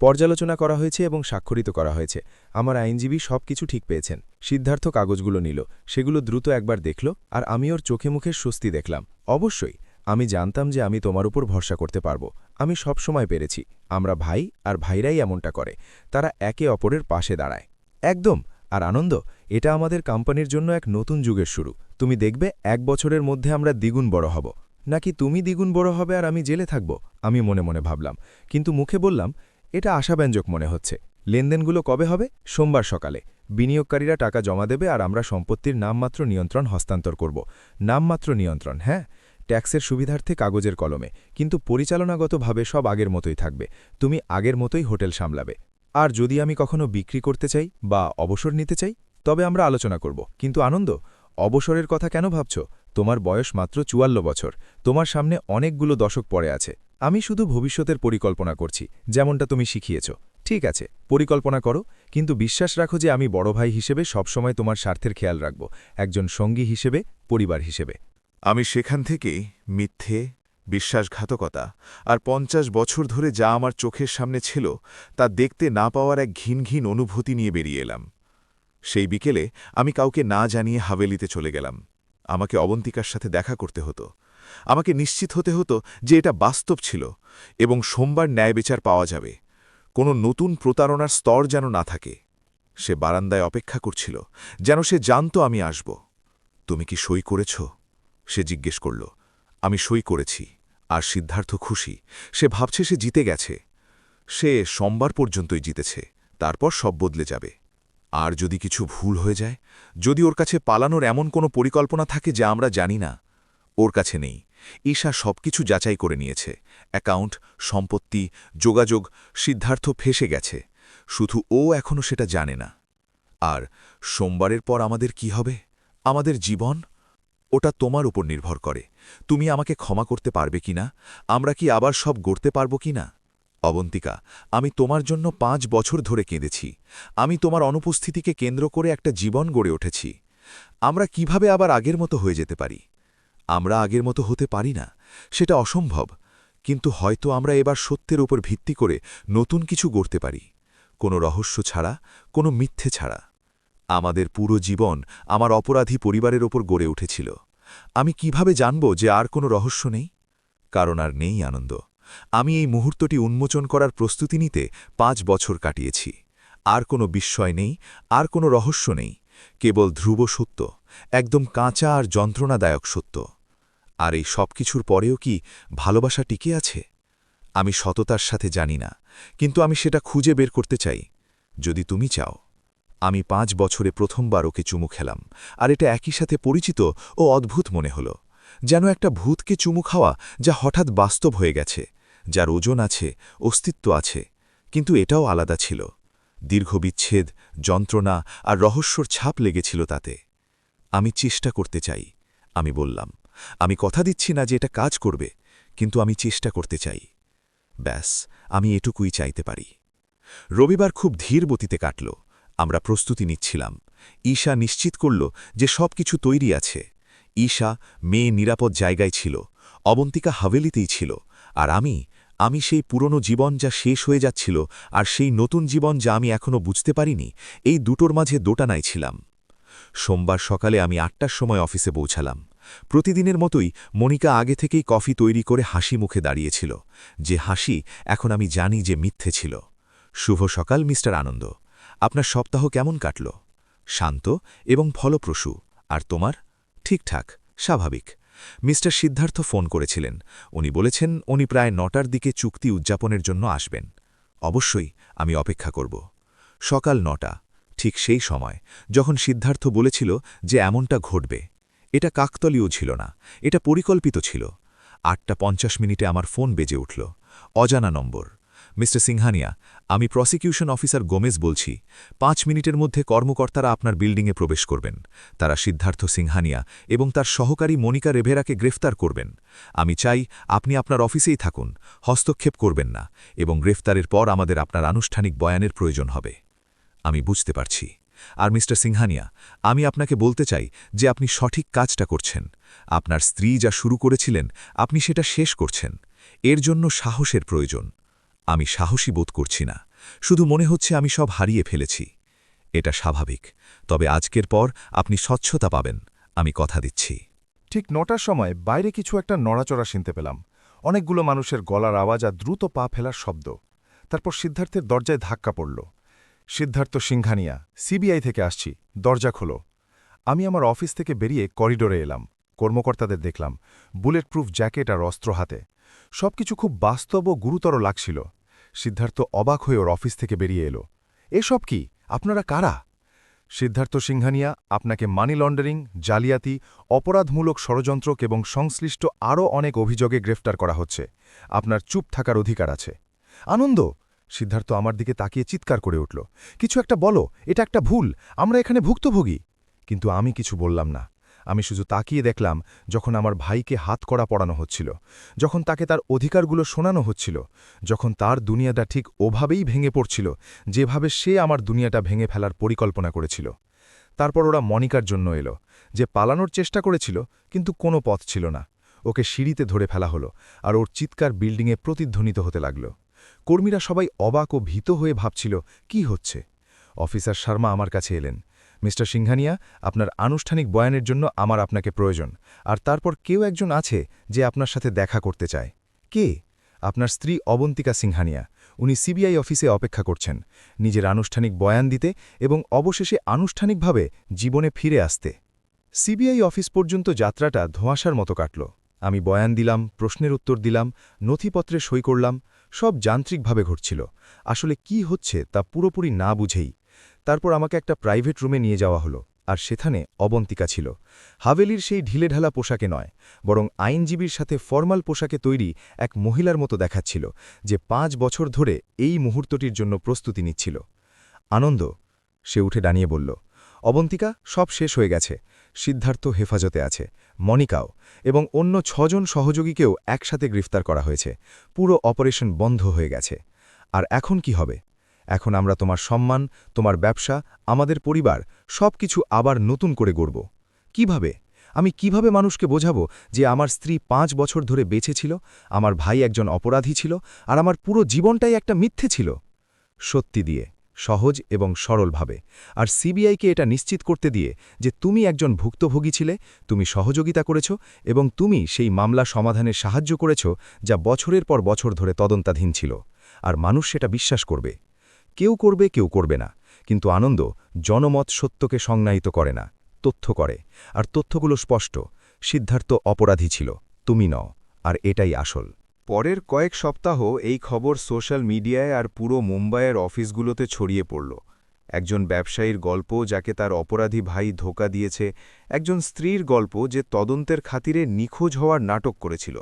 পর্যালোচনা করা হয়েছে এবং স্বাক্ষরিত করা হয়েছে। আমার আইনজীবী সব কিছু ঠিক পেয়েছেন। সিদ্ধার্থ কাগজগুলো নিল, সেগুলো দ্রুত একবার দেখল, আর আমি ওর চোখে মুখে স্বস্তি দেখলাম। অবশ্যই, আমি জানতাম যে আমি তোমার উপর ভরসা করতে পারবো। আমি সব সময় পেরেছি। আমরা ভাই, আর ভাইরাই এমনটা করে। তারা একে অপরের পাশে দাঁড়ায়। একদম। আর আনন্দ, এটা আমাদের কোম্পানির জন্য এক নতুন যুগের শুরু। তুমি দেখবে ১ বছরের মধ্যে আমরা দ্বিগুণ বড় হব। নাকি তুমি দ্বিগুণ বড় হবে আর আমি জেলে থাকব? আমি মনে মনে ভাবলাম, কিন্তু মুখে বললাম, এটা আশাব্যঞ্জক মনে হচ্ছে। লেনদেনগুলো কবে হবে? সোমবার সকালে। বিনিয়োগকারীরা টাকা জমা দেবে আর আমরা সম্পত্তির নামমাত্র নিয়ন্ত্রণ হস্তান্তর করব। নামমাত্র নিয়ন্ত্রণ, হ্যাঁ। ট্যাক্সের সুবিধার্থে কাগজের কলমে, কিন্তু পরিচালনাগতভাবে সব আগের মতোই থাকবে। তুমি আগের মতোই হোটেল সামলাবে। আর যদি আমি কখনো বিক্রি করতে চাই বা অবসর নিতে চাই, তবে আমরা আলোচনা করব। কিন্তু আনন্দ, অবসরের কথা কেন ভাবছ? তোমার বয়স মাত্র ৪৪ বছর। তোমার সামনে অনেকগুলো দশক পড়ে আছে। আমি শুধু ভবিষ্যতের পরিকল্পনা করছি, যেমনটা তুমি শিখিয়েছ। ঠিক আছে, পরিকল্পনা করো, কিন্তু বিশ্বাস রাখো যে আমি বড় ভাই হিসেবে সবসময় তোমার স্বার্থের খেয়াল রাখব, একজন সঙ্গী হিসেবে, পরিবার হিসেবে। আমি সেখান থেকে মিথ্যে, বিশ্বাসঘাতকতা আর ৫০ বছর ধরে যা আমার চোখের সামনে ছিল তা দেখতে না পাওয়ার এক ঘিন ঘিন অনুভূতি নিয়ে বেরিয়ে এলাম। সেই বিকেলে আমি কাউকে না জানিয়ে হাভেলিতে চলে গেলাম। আমাকে অবন্তিকার সাথে দেখা করতে হতো। আমাকে নিশ্চিত হতে হতো যে এটা বাস্তব ছিল এবং সোমবার ন্যায়বিচার পাওয়া যাবে। কোনো নতুন প্রতারণার স্তর যেন না থাকে। সে বারান্দায় অপেক্ষা করছিল, যেন সে জানত আমি আসব। তুমি কি সই করেছ? সে জিজ্ঞেস করল। আমি সই করেছি। আর সিদ্ধার্থ খুশি। সে ভাবছে সে জিতে গেছে। সে সোমবার পর্যন্তই জিতেছে, তারপর সব বদলে যাবে। আর যদি কিছু ভুল হয়ে যায়, যদি ওর কাছে পালানোর এমন কোনো পরিকল্পনা থাকে যা আমরা জানি না, ওর কাছে নেই। ঈশা সবকিছু যাচাই করে নিয়েছে। অ্যাকাউন্ট, সম্পত্তি, যোগাযোগ, সিদ্ধার্থ ফেসে গেছে। শুধু ও এখনও সেটা জানে না। আর সোমবারের পর আমাদের কি হবে? আমাদের জীবন? ওটা তোমার উপর নির্ভর করে। তুমি আমাকে ক্ষমা করতে পারবে কিনা? আমরা কি আবার সব গড়তে পারব কিনা? অবন্তিকা, আমি তোমার জন্য ৫ বছর ধরে কেঁদেছি। আমি তোমার অনুপস্থিতিকে কেন্দ্র করে একটা জীবন গড়ে উঠেছি। আমরা কিভাবে আবার আগের মতো হয়ে যেতে পারি? আমরা আগের মতো হতে পারি না, সেটা অসম্ভব। কিন্তু হয়তো আমরা এবার সত্যের উপর ভিত্তি করে নতুন কিছু গড়তে পারি, কোনো রহস্য ছাড়া, কোনো মিথ্যে ছাড়া। আমাদের পুরো জীবন আমার অপরাধী পরিবারের ওপর গড়ে উঠেছিল। আমি কিভাবে জানব যে আর কোনো রহস্য নেই? কারণ আর নেই আনন্দ। আমি এই মুহূর্তটি উন্মোচন করার প্রস্তুতি নিতে 5 বছর কাটিয়েছি। আর কোনো বিস্ময় নেই, আর কোনো রহস্য নেই, কেবল ধ্রুব সত্য, একদম কাঁচা আর যন্ত্রণাদায়ক সত্য। আর এই সব কিছুর পরেও কি ভালোবাসা টিকে আছে? আমি সততার সাথে জানি না, কিন্তু আমি সেটা খুঁজে বের করতে চাই। যদি তুমি চাও। আমি 5 বছরে প্রথমবার ওকে চুমু খেলাম, আর এটা একই সাথে পরিচিত ও অদ্ভুত মনে হল, যেন একটা ভূতকে চুমু খাওয়া যা হঠাৎ বাস্তব হয়ে গেছে, যার ওজন আছে, অস্তিত্ব আছে, কিন্তু এটাও আলাদা ছিল। দীর্ঘ বিচ্ছেদ, যন্ত্রণা আর রহস্যর ছাপ লেগেছিল তাতে। আমি চেষ্টা করতে চাই, আমি বললাম। আমি কথা দিচ্ছি না যে এটা কাজ করবে, কিন্তু আমি চেষ্টা করতে চাই। ব্যাস, আমি এটুকুই চাইতে পারি। রবিবার খুব ধীর গতিতে কাটল। আমরা প্রস্তুতি নিচ্ছিলাম। ঈশা নিশ্চিত করল যে সব কিছু তৈরি আছে। ঈশা মেয়ে নিরাপদ জায়গায় ছিল, অবন্তিকা হাভেলিতেই ছিল, আর আমি সেই পুরনো জীবন যা শেষ হয়ে যাচ্ছিল আর সেই নতুন জীবন যা আমি এখনও বুঝতে পারিনি, এই দুটোর মাঝে দোটানায় ছিলাম। সোমবার সকালে আমি 8টার সময় অফিসে পৌঁছালাম। প্রতিদিনের মতোই মনিকা আগে থেকেই কফি তৈরি করে হাসি মুখে দাঁড়িয়েছিল, যে হাসি এখন আমি জানি যে মিথ্যে ছিল। শুভ সকাল মিস্টার আনন্দ, আপনার সপ্তাহ কেমন কাটল? শান্ত এবং ফলপ্রসূ। আর তোমার? ঠিকঠাক, স্বাভাবিক। মিস্টার সিদ্ধার্থ ফোন করেছিলেন। উনি বলেছেন উনি প্রায় 9টার দিকে চুক্তি উদযাপনের জন্য আসবেন। অবশ্যই, আমি অপেক্ষা করব। সকাল 9টা, ঠিক সেই সময় যখন সিদ্ধার্থ বলেছিল যে এমনটা ঘটবে। এটা কাকতলীয় ছিল না, এটা পরিকল্পিত ছিল। 8:50 আমার ফোন বেজে উঠল। অজানা নম্বর। মিস্টার সিংহানিয়া, আমি প্রসিকিউশন অফিসার গোমেজ বলছি। 5 মিনিটের মধ্যে কর্মকর্তারা আপনার বিল্ডিংয়ে প্রবেশ করবেন। তারা সিদ্ধার্থ সিংহানিয়া এবং তার সহকারী মনিকা রেভেরাকে গ্রেফতার করবেন। আমি চাই আপনি আপনার অফিসেই থাকুন, হস্তক্ষেপ করবেন না, এবং গ্রেফতারের পর আমাদের আপনার আনুষ্ঠানিক বয়ানের প্রয়োজন হবে। আমি বুঝতে পারছি। আর মিস্টার সিংহানিয়া, আমি আপনাকে বলতে চাই যে আপনি সঠিক কাজটা করছেন। আপনার স্ত্রী যা শুরু করেছিলেন আপনি সেটা শেষ করছেন। এর জন্য সাহসের প্রয়োজন। আমি সাহসী বোধ করছি না, শুধু মনে হচ্ছে আমি সব হারিয়ে ফেলেছি। এটা স্বাভাবিক, তবে আজকের পর আপনি স্বচ্ছতা পাবেন, আমি কথা দিচ্ছি। ঠিক 9টার সময় বাইরে কিছু একটা নড়াচড়া শুনতে পেলাম। অনেকগুলো মানুষের গলার আওয়াজ আর দ্রুত পা ফেলার শব্দ। তারপর সিদ্ধার্থের দরজায় ধাক্কা পড়ল। সিদ্ধার্থ সিংহানিয়া, সিবিআই থেকে আসছি, দরজা খোলো। আমি আমার অফিস থেকে বেরিয়ে করিডোরে এলাম। কর্মকর্তাদের দেখলাম, বুলেট প্রুফ জ্যাকেট আর অস্ত্র হাতে। সবকিছু খুব বাস্তব ও গুরুতর লাগছিল। সিদ্ধার্থ অবাক হয়ে ওর অফিস থেকে বেরিয়ে এলো। এসব কি? আপনারা কারা? সিদ্ধার্থ সিংহানিয়া, আপনাকে মানি লন্ডারিং, জালিয়াতি, অপরাধমূলক ষড়যন্ত্রক এবং সংশ্লিষ্ট আরও অনেক অভিযোগে গ্রেফতার করা হচ্ছে। আপনার চুপ থাকার অধিকার আছে। আনন্দ! সিদ্ধার্থ আমার দিকে তাকিয়ে চিৎকার করে উঠল। কিছু একটা বলো, এটা একটা ভুল, আমরা এখানে ভুক্তভোগী। কিন্তু আমি কিছু বললাম না। আমি শুধু তাকিয়ে দেখলাম যখন আমার ভাইকে হাতকড়া পড়ানো হচ্ছিল, যখন তাকে তার অধিকারগুলো শোনানো হচ্ছিল, যখন তার দুনিয়াটা ঠিক ওভাবেই ভেঙে পড়ছিল যেভাবে সে আমার দুনিয়াটা ভেঙে ফেলার পরিকল্পনা করেছিল। তারপর ওরা মনিকার জন্য এলো, যে পালানোর চেষ্টা করেছিল কিন্তু কোনো পথ ছিল না। ওকে সিঁড়িতে ধরে ফেলা হলো, আর ওর চিৎকার বিল্ডিংয়ে প্রতিধ্বনিত হতে লাগল। কর্মীরা সবাই অবাক ও ভীত হয়ে ভাবছিল কি হচ্ছে। অফিসার শর্মা আমার কাছে এলেন। মিস্টার সিংহানিয়া, আপনার আনুষ্ঠানিক বয়ানের জন্য আমার আপনাকে প্রয়োজন। আর তারপর কেউ একজন আছে যে আপনার সাথে দেখা করতে চায়। কে? আপনার স্ত্রী অবন্তিকা সিংহানিয়া। উনি সিবিআই অফিসে অপেক্ষা করছেন, নিজের আনুষ্ঠানিক বয়ান দিতে এবং অবশেষে আনুষ্ঠানিকভাবে জীবনে ফিরে আসতে। সিবিআই অফিস পর্যন্ত যাত্রাটা ধোঁয়াশার মতো কাটল। আমি বয়ান দিলাম, প্রশ্নের উত্তর দিলাম, নথিপত্রে সই করলাম, সব যান্ত্রিকভাবে ঘটছিল। আসলে কি হচ্ছে তা পুরোপুরি না বুঝেই। তারপর আমাকে একটা প্রাইভেট রুমে নিয়ে যাওয়া হলো, আর সেখানে অবন্তিকা ছিল। হাভেলির সেই ঢিলেঢালা পোশাকে নয়, বরং আইনজীবীর সাথে ফরমাল পোশাকে তৈরি এক মহিলার মতো দেখাচ্ছিল, যে 5 বছর ধরে এই মুহূর্তটির জন্য প্রস্তুতি নিচ্ছিল। আনন্দ! সে উঠে দাঁড়িয়ে বলল, অবন্তিকা, সব শেষ হয়ে গেছে। সিদ্ধার্থ হেফাজতে আছে, মনিকাও, এবং অন্য 6 জন সহযোগীকেও একসাথে গ্রেফতার করা হয়েছে। পুরো অপারেশন বন্ধ হয়ে গেছে। আর এখন কি হবে? এখন আমরা তোমার সম্মান, তোমার ব্যবসা, আমাদের পরিবার সবকিছু আবার নতুন করে গড়ব। কিভাবে? আমি কিভাবে মানুষকে বোঝাবো যে আমার স্ত্রী 5 বছর ধরে বেঁচে ছিল, আমার ভাই একজন অপরাধী ছিল, আর আমার পুরো জীবনটাই একটা মিথ্যে ছিল? সত্যি দিয়ে, সহজ এবং সরলভাবে। আর সিবিআইকে এটা নিশ্চিত করতে দিয়ে যে তুমি একজন ভুক্তভোগী ছিলে, তুমি সহযোগিতা করেছ এবং তুমি সেই মামলা সমাধানে সাহায্য করেছ যা বছরের পর বছর ধরে তদন্তাধীন ছিল। আর মানুষ সেটা বিশ্বাস করবে। কেউ করবে, কেউ করবে না, কিন্তু আনন্দ জনমত সত্যকে সংজ্ঞায়িত করে না, তথ্য করে। আর তথ্যগুলো স্পষ্ট। সিদ্ধার্থ অপরাধী ছিল, তুমি নও, আর এটাই আসল। পরের কয়েক সপ্তাহ এই খবর সোশ্যাল মিডিয়ায় আর পুরো মুম্বাইয়ের অফিসগুলোতে ছড়িয়ে পড়ল। একজন ব্যবসায়ীর গল্প যাকে তার অপরাধী ভাই ধোঁকা দিয়েছে, একজন স্ত্রীর গল্প যে তদন্তের খাতিরে নিখোঁজ হওয়ার নাটক করেছিল,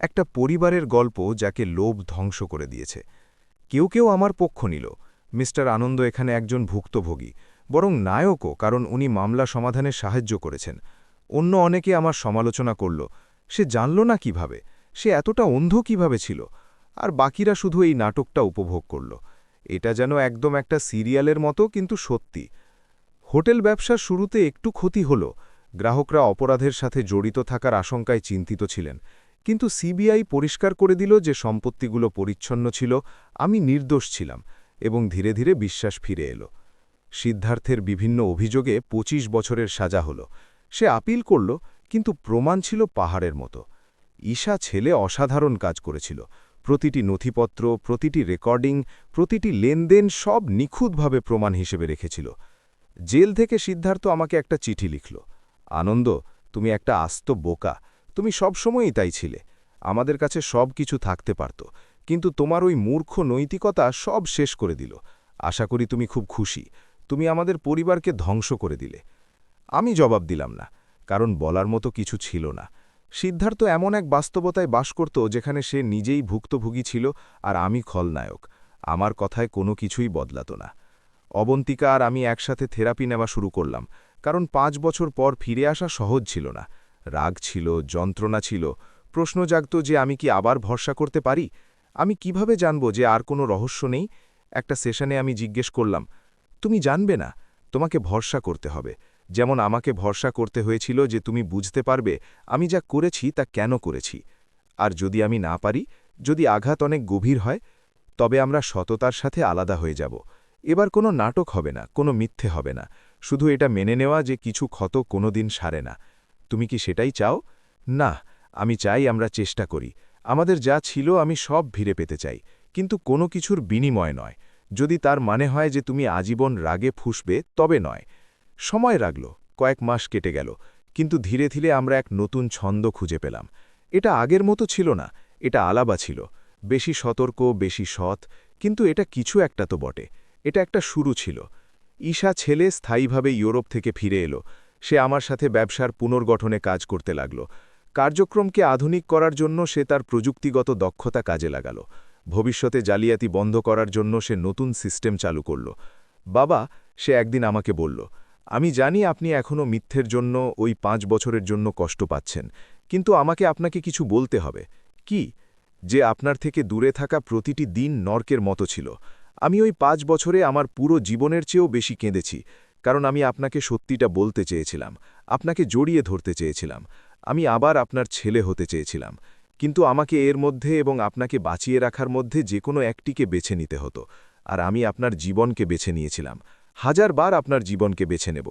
একটা পরিবারের গল্প যাকে লোভ ধ্বংস করে দিয়েছে। কেউ কেউ আমার পক্ষ নিল, মিস্টার আনন্দ এখানে একজন ভুক্তভোগী, বরং নায়কও, কারণ উনি মামলা সমাধানে সাহায্য করেছেন। অন্য অনেকে আমার সমালোচনা করল, সে জানল না কিভাবে, সে এতটা অন্ধ কিভাবে ছিল। আর বাকিরা শুধু এই নাটকটা উপভোগ করল। এটা যেন একদম একটা সিরিয়ালের মতো, কিন্তু সত্যি। হোটেল ব্যবসার শুরুতে একটু ক্ষতি হল, গ্রাহকরা অপরাধের সাথে জড়িত থাকার আশঙ্কায় চিন্তিত ছিলেন, কিন্তু সিবিআই পরিষ্কার করে দিল যে সম্পত্তিগুলো পরিচ্ছন্ন ছিল, আমি নির্দোষ ছিলাম, এবং ধীরে ধীরে বিশ্বাস ফিরে এলো। সিদ্ধার্থের বিভিন্ন অভিযোগে ২৫ বছরের সাজা হল। সে আপিল করল, কিন্তু প্রমাণ ছিল পাহাড়ের মতো। ঈশা ছেলে অসাধারণ কাজ করেছিল। প্রতিটি নথিপত্র, প্রতিটি রেকর্ডিং, প্রতিটি লেনদেন সব নিখুঁতভাবে প্রমাণ হিসেবে রেখেছিল। জেল থেকে সিদ্ধার্থ আমাকে একটা চিঠি লিখল, আনন্দ, তুমি একটা আস্ত বোকা, তুমি সবসময়ই তাই ছিলে। আমাদের কাছে সব কিছু থাকতে পারত, কিন্তু তোমার ওই মূর্খ নৈতিকতা সব শেষ করে দিল। আশা করি তুমি খুব খুশি। তুমি আমাদের পরিবারকে ধ্বংস করে দিলে। আমি জবাব দিলাম না, কারণ বলার মতো কিছু ছিল না। সিদ্ধার্থ এমন এক বাস্তবতায় বাস করত যেখানে সে নিজেই ভুক্তভোগী ছিল আর আমি খলনায়ক। আমার কথায় কোনো কিছুই বদলাত না। অবন্তিকা আর আমি একসাথে থেরাপি নেওয়া শুরু করলাম, কারণ ৫ বছর পর ফিরে আসা সহজ ছিল না। রাগ ছিল, যন্ত্রণা ছিল, প্রশ্ন জাগত যে আমি কি আবার ভরসা করতে পারি। আমি কিভাবে জানব যে আর কোনো রহস্য নেই? একটা সেশনে আমি জিজ্ঞেস করলাম, তুমি জানবে না, তোমাকে ভরসা করতে হবে, যেমন আমাকে ভরসা করতে হয়েছিল যে তুমি বুঝতে পারবে আমি যা করেছি তা কেন করেছি। আর যদি আমি না পারি, যদি আঘাত অনেক গভীর হয়, তবে আমরা সততার সাথে আলাদা হয়ে যাব। এবার কোনো নাটক হবে না, কোনো মিথ্যে হবে না, শুধু এটা মেনে নেওয়া যে কিছু ক্ষত কোনোদিন সারে না। তুমি কি সেটাই চাও? না, আমি চাই আমরা চেষ্টা করি। আমাদের যা ছিল আমি সব ফিরে পেতে চাই, কিন্তু কোনো কিছুর বিনিময় নয়। যদি তার মানে হয় যে তুমি আজীবন রাগে ফুঁসবে, তবে নয়। সময় লাগল, কয়েক মাস কেটে গেল, কিন্তু ধীরে ধীরে আমরা এক নতুন ছন্দ খুঁজে পেলাম। এটা আগের মতো ছিল না, এটা আলাদা ছিল, বেশি সতর্ক, বেশি সৎ, কিন্তু এটা কিছু একটা তো বটে। এটা একটা শুরু ছিল। ঈশা ছেলে স্থায়ীভাবে ইউরোপ থেকে ফিরে এলো। সে আমার সাথে ব্যবসার পুনর্গঠনে কাজ করতে লাগল। কার্যক্রমকে আধুনিক করার জন্য সে তার প্রযুক্তিগত দক্ষতা কাজে লাগাল। ভবিষ্যতে জালিয়াতি বন্ধ করার জন্য সে নতুন সিস্টেম চালু করল। বাবা, সে একদিন আমাকে বলল, আমি জানি আপনি এখনও মিথ্যের জন্য ওই ৫ বছরের জন্য কষ্ট পাচ্ছেন, কিন্তু আমাকে আপনাকে কিছু বলতে হবে। কি? যে আপনার থেকে দূরে থাকা প্রতিটি দিন নরকের মতো ছিল। আমি ওই ৫ বছরে আমার পুরো জীবনের চেয়েও বেশি কেঁদেছি, কারণ আমি আপনাকে সত্যিটা বলতে চেয়েছিলাম, আপনাকে জড়িয়ে ধরতে চেয়েছিলাম। আমি আবার আপনার ছেলে হতে চেয়েছিলাম, কিন্তু আমাকে এর মধ্যে এবং আপনাকে বাঁচিয়ে রাখার মধ্যে যে কোনো একটিকে বেছে নিতে হতো। আর আমি আপনার জীবনকে বেছে নিয়েছিলাম, ১০০০ বার আপনার জীবনকে বেছে নেব।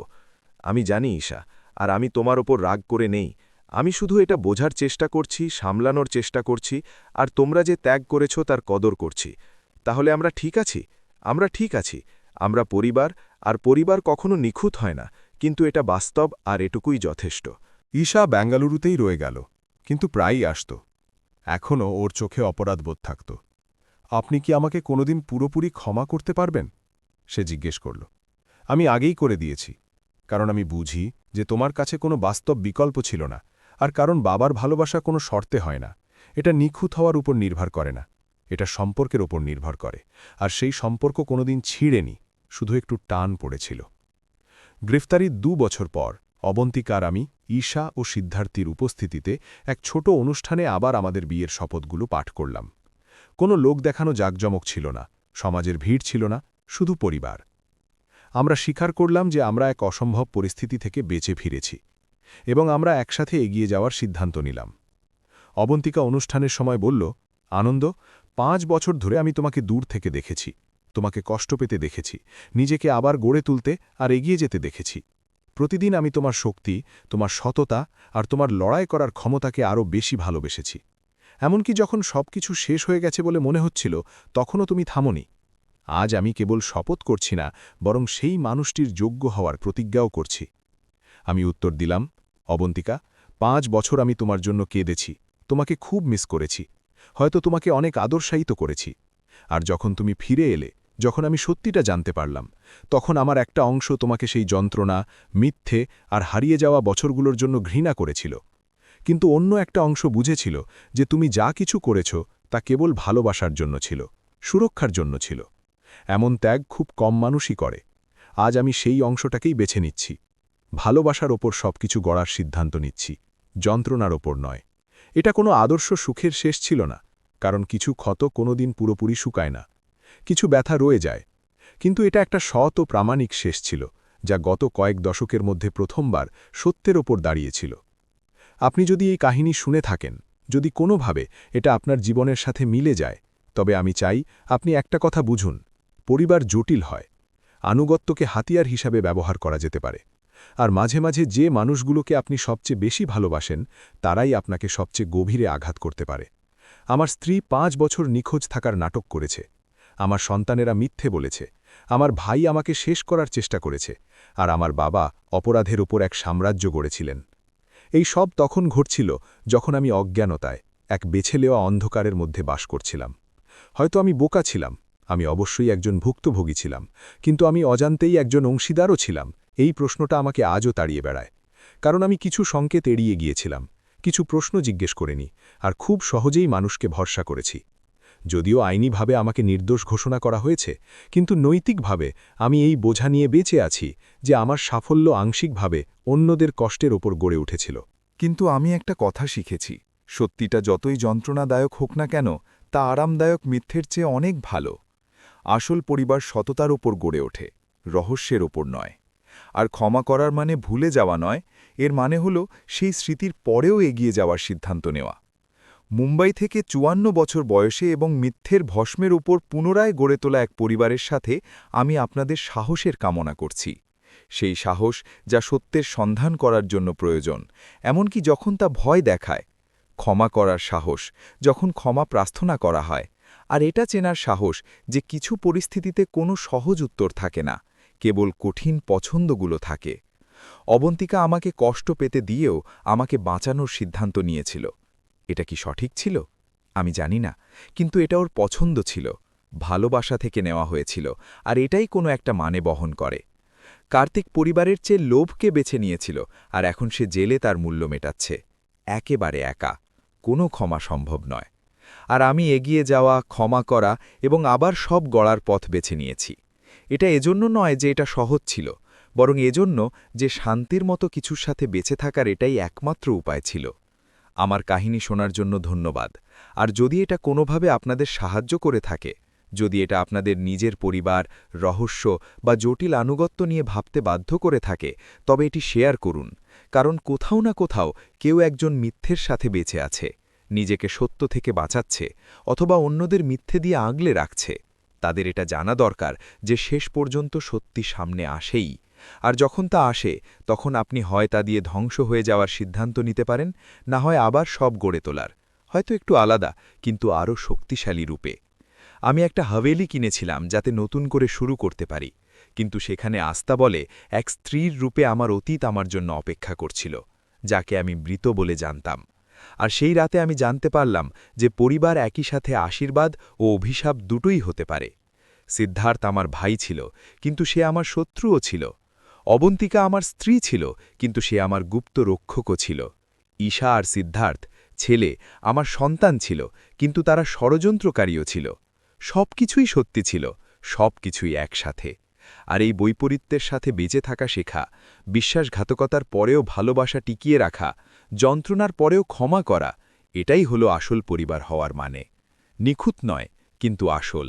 আমি জানি ঈশা, আর আমি তোমার ওপর রাগ করে নেই। আমি শুধু এটা বোঝার চেষ্টা করছি, সামলানোর চেষ্টা করছি, আর তোমরা যে ত্যাগ করেছ তার কদর করছি। তাহলে আমরা ঠিক আছি? আমরা ঠিক আছি। আমরা পরিবার, আর পরিবার কখনো নিখুঁত হয় না, কিন্তু এটা বাস্তব, আর এটুকুই যথেষ্ট। ঈশা বেঙ্গালুরুতেই রয়ে গেল, কিন্তু প্রায়ই আসত। এখনও ওর চোখে অপরাধবোধ থাকত। আপনি কি আমাকে কোনোদিন পুরোপুরি ক্ষমা করতে পারবেন? সে জিজ্ঞেস করল। আমি আগেই করে দিয়েছি, কারণ আমি বুঝি যে তোমার কাছে কোনো বাস্তব বিকল্প ছিল না, আর কারণ বাবার ভালোবাসা কোনো শর্তে হয় না। এটা নিখুঁত হওয়ার উপর নির্ভর করে না, এটা সম্পর্কের ওপর নির্ভর করে, আর সেই সম্পর্ক কোনোদিন ছিঁড়েনি, শুধু একটু টান পড়েছিল। গ্রেফতারির ২ বছর পর অবন্তিকা আর আমি ঈশা ও সিদ্ধার্থীর উপস্থিতিতে এক ছোট অনুষ্ঠানে আবার আমাদের বিয়ের শপথগুলো পাঠ করলাম। কোনো লোক দেখানো জাঁকজমক ছিল না, সমাজের ভিড় ছিল না, শুধু পরিবার। আমরা স্বীকার করলাম যে আমরা এক অসম্ভব পরিস্থিতি থেকে বেঁচে ফিরেছি, এবং আমরা একসাথে এগিয়ে যাওয়ার সিদ্ধান্ত নিলাম। অবন্তিকা অনুষ্ঠানের সময় বলল, আনন্দ, ৫ বছর ধরে আমি তোমাকে দূর থেকে দেখেছি, তোমাকে কষ্ট পেতে দেখেছি, নিজেকে আবার গড়ে তুলতে আর এগিয়ে যেতে দেখেছি। প্রতিদিন আমি তোমার শক্তি, তোমার সততা আর তোমার লড়াই করার ক্ষমতাকে আরও বেশি ভালোবেসেছি। এমনকি যখন সবকিছু শেষ হয়ে গেছে বলে মনে হচ্ছিল, তখনও তুমি থামোনি। আজ আমি কেবল শপথ করছি না, বরং সেই মানুষটির যোগ্য হওয়ার প্রতিজ্ঞাও করছি। আমি উত্তর দিলাম, অবন্তিকা, 5 বছর আমি তোমার জন্য কেঁদেছি, তোমাকে খুব মিস করেছি, হয়তো তোমাকে অনেক আদর্শায়িত করেছি। আর যখন তুমি ফিরে এলে, যখন আমি সত্যিটা জানতে পারলাম, তখন আমার একটা অংশ তোমাকে সেই যন্ত্রণা, মিথ্যে আর হারিয়ে যাওয়া বছরগুলোর জন্য ঘৃণা করেছিল। কিন্তু অন্য একটা অংশ বুঝেছিল যে তুমি যা কিছু করেছ তা কেবল ভালোবাসার জন্য ছিল, সুরক্ষার জন্য ছিল। এমন ত্যাগ খুব কম মানুষই করে। আজ আমি সেই অংশটাকেই বেছে নিচ্ছি। ভালোবাসার ওপর সবকিছু গড়ার সিদ্ধান্ত নিচ্ছি, যন্ত্রণার ওপর নয়। এটা কোনো আদর্শ সুখের শেষ ছিল না, কারণ কিছু ক্ষত কোনোদিন পুরোপুরি শুকায় না, কিছু ব্যথা রয়ে যায়। কিন্তু এটা একটা সৎ ও প্রামাণিক শেষ ছিল, যা গত কয়েক দশকের মধ্যে প্রথমবার সত্যের ওপর দাঁড়িয়েছিল। আপনি যদি এই কাহিনী শুনে থাকেন, যদি কোনোভাবে এটা আপনার জীবনের সাথে মিলে যায়, তবে আমি চাই আপনি একটা কথা বুঝুন, পরিবার জটিল হয়। আনুগত্যকে হাতিয়ার হিসাবে ব্যবহার করা যেতে পারে। আর মাঝে মাঝে যে মানুষগুলোকে আপনি সবচেয়ে বেশি ভালোবাসেন, তারাই আপনাকে সবচেয়ে গভীরে আঘাত করতে পারে। আমার স্ত্রী 5 বছর নিখোঁজ থাকার নাটক করেছে, আমার সন্তানেরা মিথ্যে বলেছে, আমার ভাই আমাকে শেষ করার চেষ্টা করেছে, আর আমার বাবা অপরাধের ওপর এক সাম্রাজ্য গড়েছিলেন। এই সব তখন ঘটছিল যখন আমি অজ্ঞানতায়, এক বেছে নেওয়া অন্ধকারের মধ্যে বাস করছিলাম। হয়তো আমি বোকা ছিলাম, আমি অবশ্যই একজন ভুক্তভোগী ছিলাম, কিন্তু আমি অজান্তেই একজন অংশীদারও ছিলাম। এই প্রশ্নটা আমাকে আজও তাড়িয়ে বেড়ায়, কারণ আমি কিছু সংকেত এড়িয়ে গিয়েছিলাম, কিছু প্রশ্ন জিজ্ঞেস করিনি, আর খুব সহজেই মানুষকে ভরসা করেছি। যদিও আইনিভাবে আমাকে নির্দোষ ঘোষণা করা হয়েছে, কিন্তু নৈতিকভাবে আমি এই বোঝা নিয়ে বেঁচে আছি যে আমার সাফল্য আংশিকভাবে অন্যদের কষ্টের ওপর গড়ে উঠেছিল। কিন্তু আমি একটা কথা শিখেছি, সত্যিটা যতই যন্ত্রণাদায়ক হোক না কেন, তা আরামদায়ক মিথ্যের চেয়ে অনেক ভালো। আসল পরিবার সততার ওপর গড়ে ওঠে, রহস্যের ওপর নয়। আর ক্ষমা করার মানে ভুলে যাওয়া নয়, এর মানে হল সেই স্মৃতির পরেও এগিয়ে যাওয়ার সিদ্ধান্ত নেওয়া। মুম্বাই থেকে 54 বছর বয়সে এবং মিথ্যের ভস্মের উপর পুনরায় গড়ে তোলা এক পরিবারের সাথে আমি আপনাদের সাহসের কামনা করছি। সেই সাহস যা সত্যের সন্ধান করার জন্য প্রয়োজন, এমনকি যখন তা ভয় দেখায়। ক্ষমা করার সাহস, যখন ক্ষমা প্রার্থনা করা হয়। আর এটা চেনার সাহস যে কিছু পরিস্থিতিতে কোনো সহজ উত্তর থাকে না, কেবল কঠিন পছন্দগুলো থাকে। অবন্তিকা আমাকে কষ্ট পেতে দিয়েও আমাকে বাঁচানোর সিদ্ধান্ত নিয়েছিল। এটা কি সঠিক ছিল? আমি জানি না, কিন্তু এটা ওর পছন্দ ছিল, ভালোবাসা থেকে নেওয়া হয়েছিল, আর এটাই কোনো একটা মানে বহন করে। কার্তিক পরিবারের চেয়ে লোভকে বেছে নিয়েছিল, আর এখন সে জেলে তার মূল্য মেটাচ্ছে, একেবারে একা। কোনো ক্ষমা সম্ভব নয়। আর আমি এগিয়ে যাওয়া, ক্ষমা করা এবং আবার সব গড়ার পথ বেছে নিয়েছি। এটা এজন্য নয় যে এটা সহজ ছিল, বরং এজন্য যে শান্তির মতো কিছুর সাথে বেঁচে থাকার এটাই একমাত্র উপায় ছিল। আমার কাহিনী শোনার জন্য ধন্যবাদ। আর যদি এটা কোনোভাবে আপনাদের সাহায্য করে থাকে, যদি এটা আপনাদের নিজের পরিবার, রহস্য বা জটিল আনুগত্য নিয়ে ভাবতে বাধ্য করে থাকে, তবে এটি শেয়ার করুন। কারণ কোথাও না কোথাও কেউ একজন মিথ্যের সাথে বেঁচে আছে, নিজেকে সত্য থেকে বাঁচাচ্ছে, অথবা অন্যদের মিথ্যে দিয়ে আগলে রাখছে। তাদের এটা জানা দরকার যে শেষ পর্যন্ত সত্যি সামনে আসেই। আর যখন তা আসে, তখন আপনি হয় তা দিয়ে ধ্বংস হয়ে যাওয়ার সিদ্ধান্ত নিতে পারেন, না হয় আবার সব গড়ে তোলার, হয়তো একটু আলাদা, কিন্তু আরও শক্তিশালী রূপে। আমি একটা হাভেলি কিনেছিলাম যাতে নতুন করে শুরু করতে পারি, কিন্তু সেখানে আস্থা বলে এক স্ত্রীর রূপে আমার অতীত আমার জন্য অপেক্ষা করছিল, যাকে আমি মৃত বলে জানতাম। আর সেই রাতে আমি জানতে পারলাম যে পরিবার একই সাথে আশীর্বাদ ও অভিশাপ দুটোই হতে পারে। সিদ্ধার্থ আমার ভাই ছিল, কিন্তু সে আমার শত্রুও ছিল। অবন্তিকা আমার স্ত্রী ছিল, কিন্তু সে আমার গুপ্ত রক্ষকও ছিল। ঈশা আর সিদ্ধার্থ ছেলে আমার সন্তান ছিল, কিন্তু তারা ষড়যন্ত্রকারীও ছিল। সবকিছুই সত্যি ছিল, সবকিছুই একসাথে। আর এই বৈপরীত্যের সাথে বেঁচে থাকা শেখা, বিশ্বাসঘাতকতার পরেও ভালোবাসা টিকিয়ে রাখা, যন্ত্রণার পরেও ক্ষমা করা, এটাই হলো আসল পরিবার হওয়ার মানে। নিখুঁত নয়, কিন্তু আসল।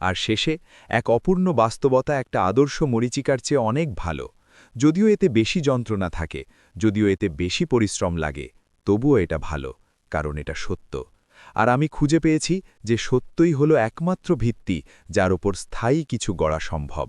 আর শেষে এক অপূর্ণ বাস্তবতা একটা আদর্শ মরীচিকার চেয়ে অনেক ভালো। যদিও এতে বেশি যন্ত্রণা থাকে, যদিও এতে বেশি পরিশ্রম লাগে, তবুও এটা ভালো, কারণ এটা সত্য। আর আমি খুঁজে পেয়েছি যে সত্যই হলো একমাত্র ভিত্তি যার ওপর স্থায়ী কিছু গড়া সম্ভব।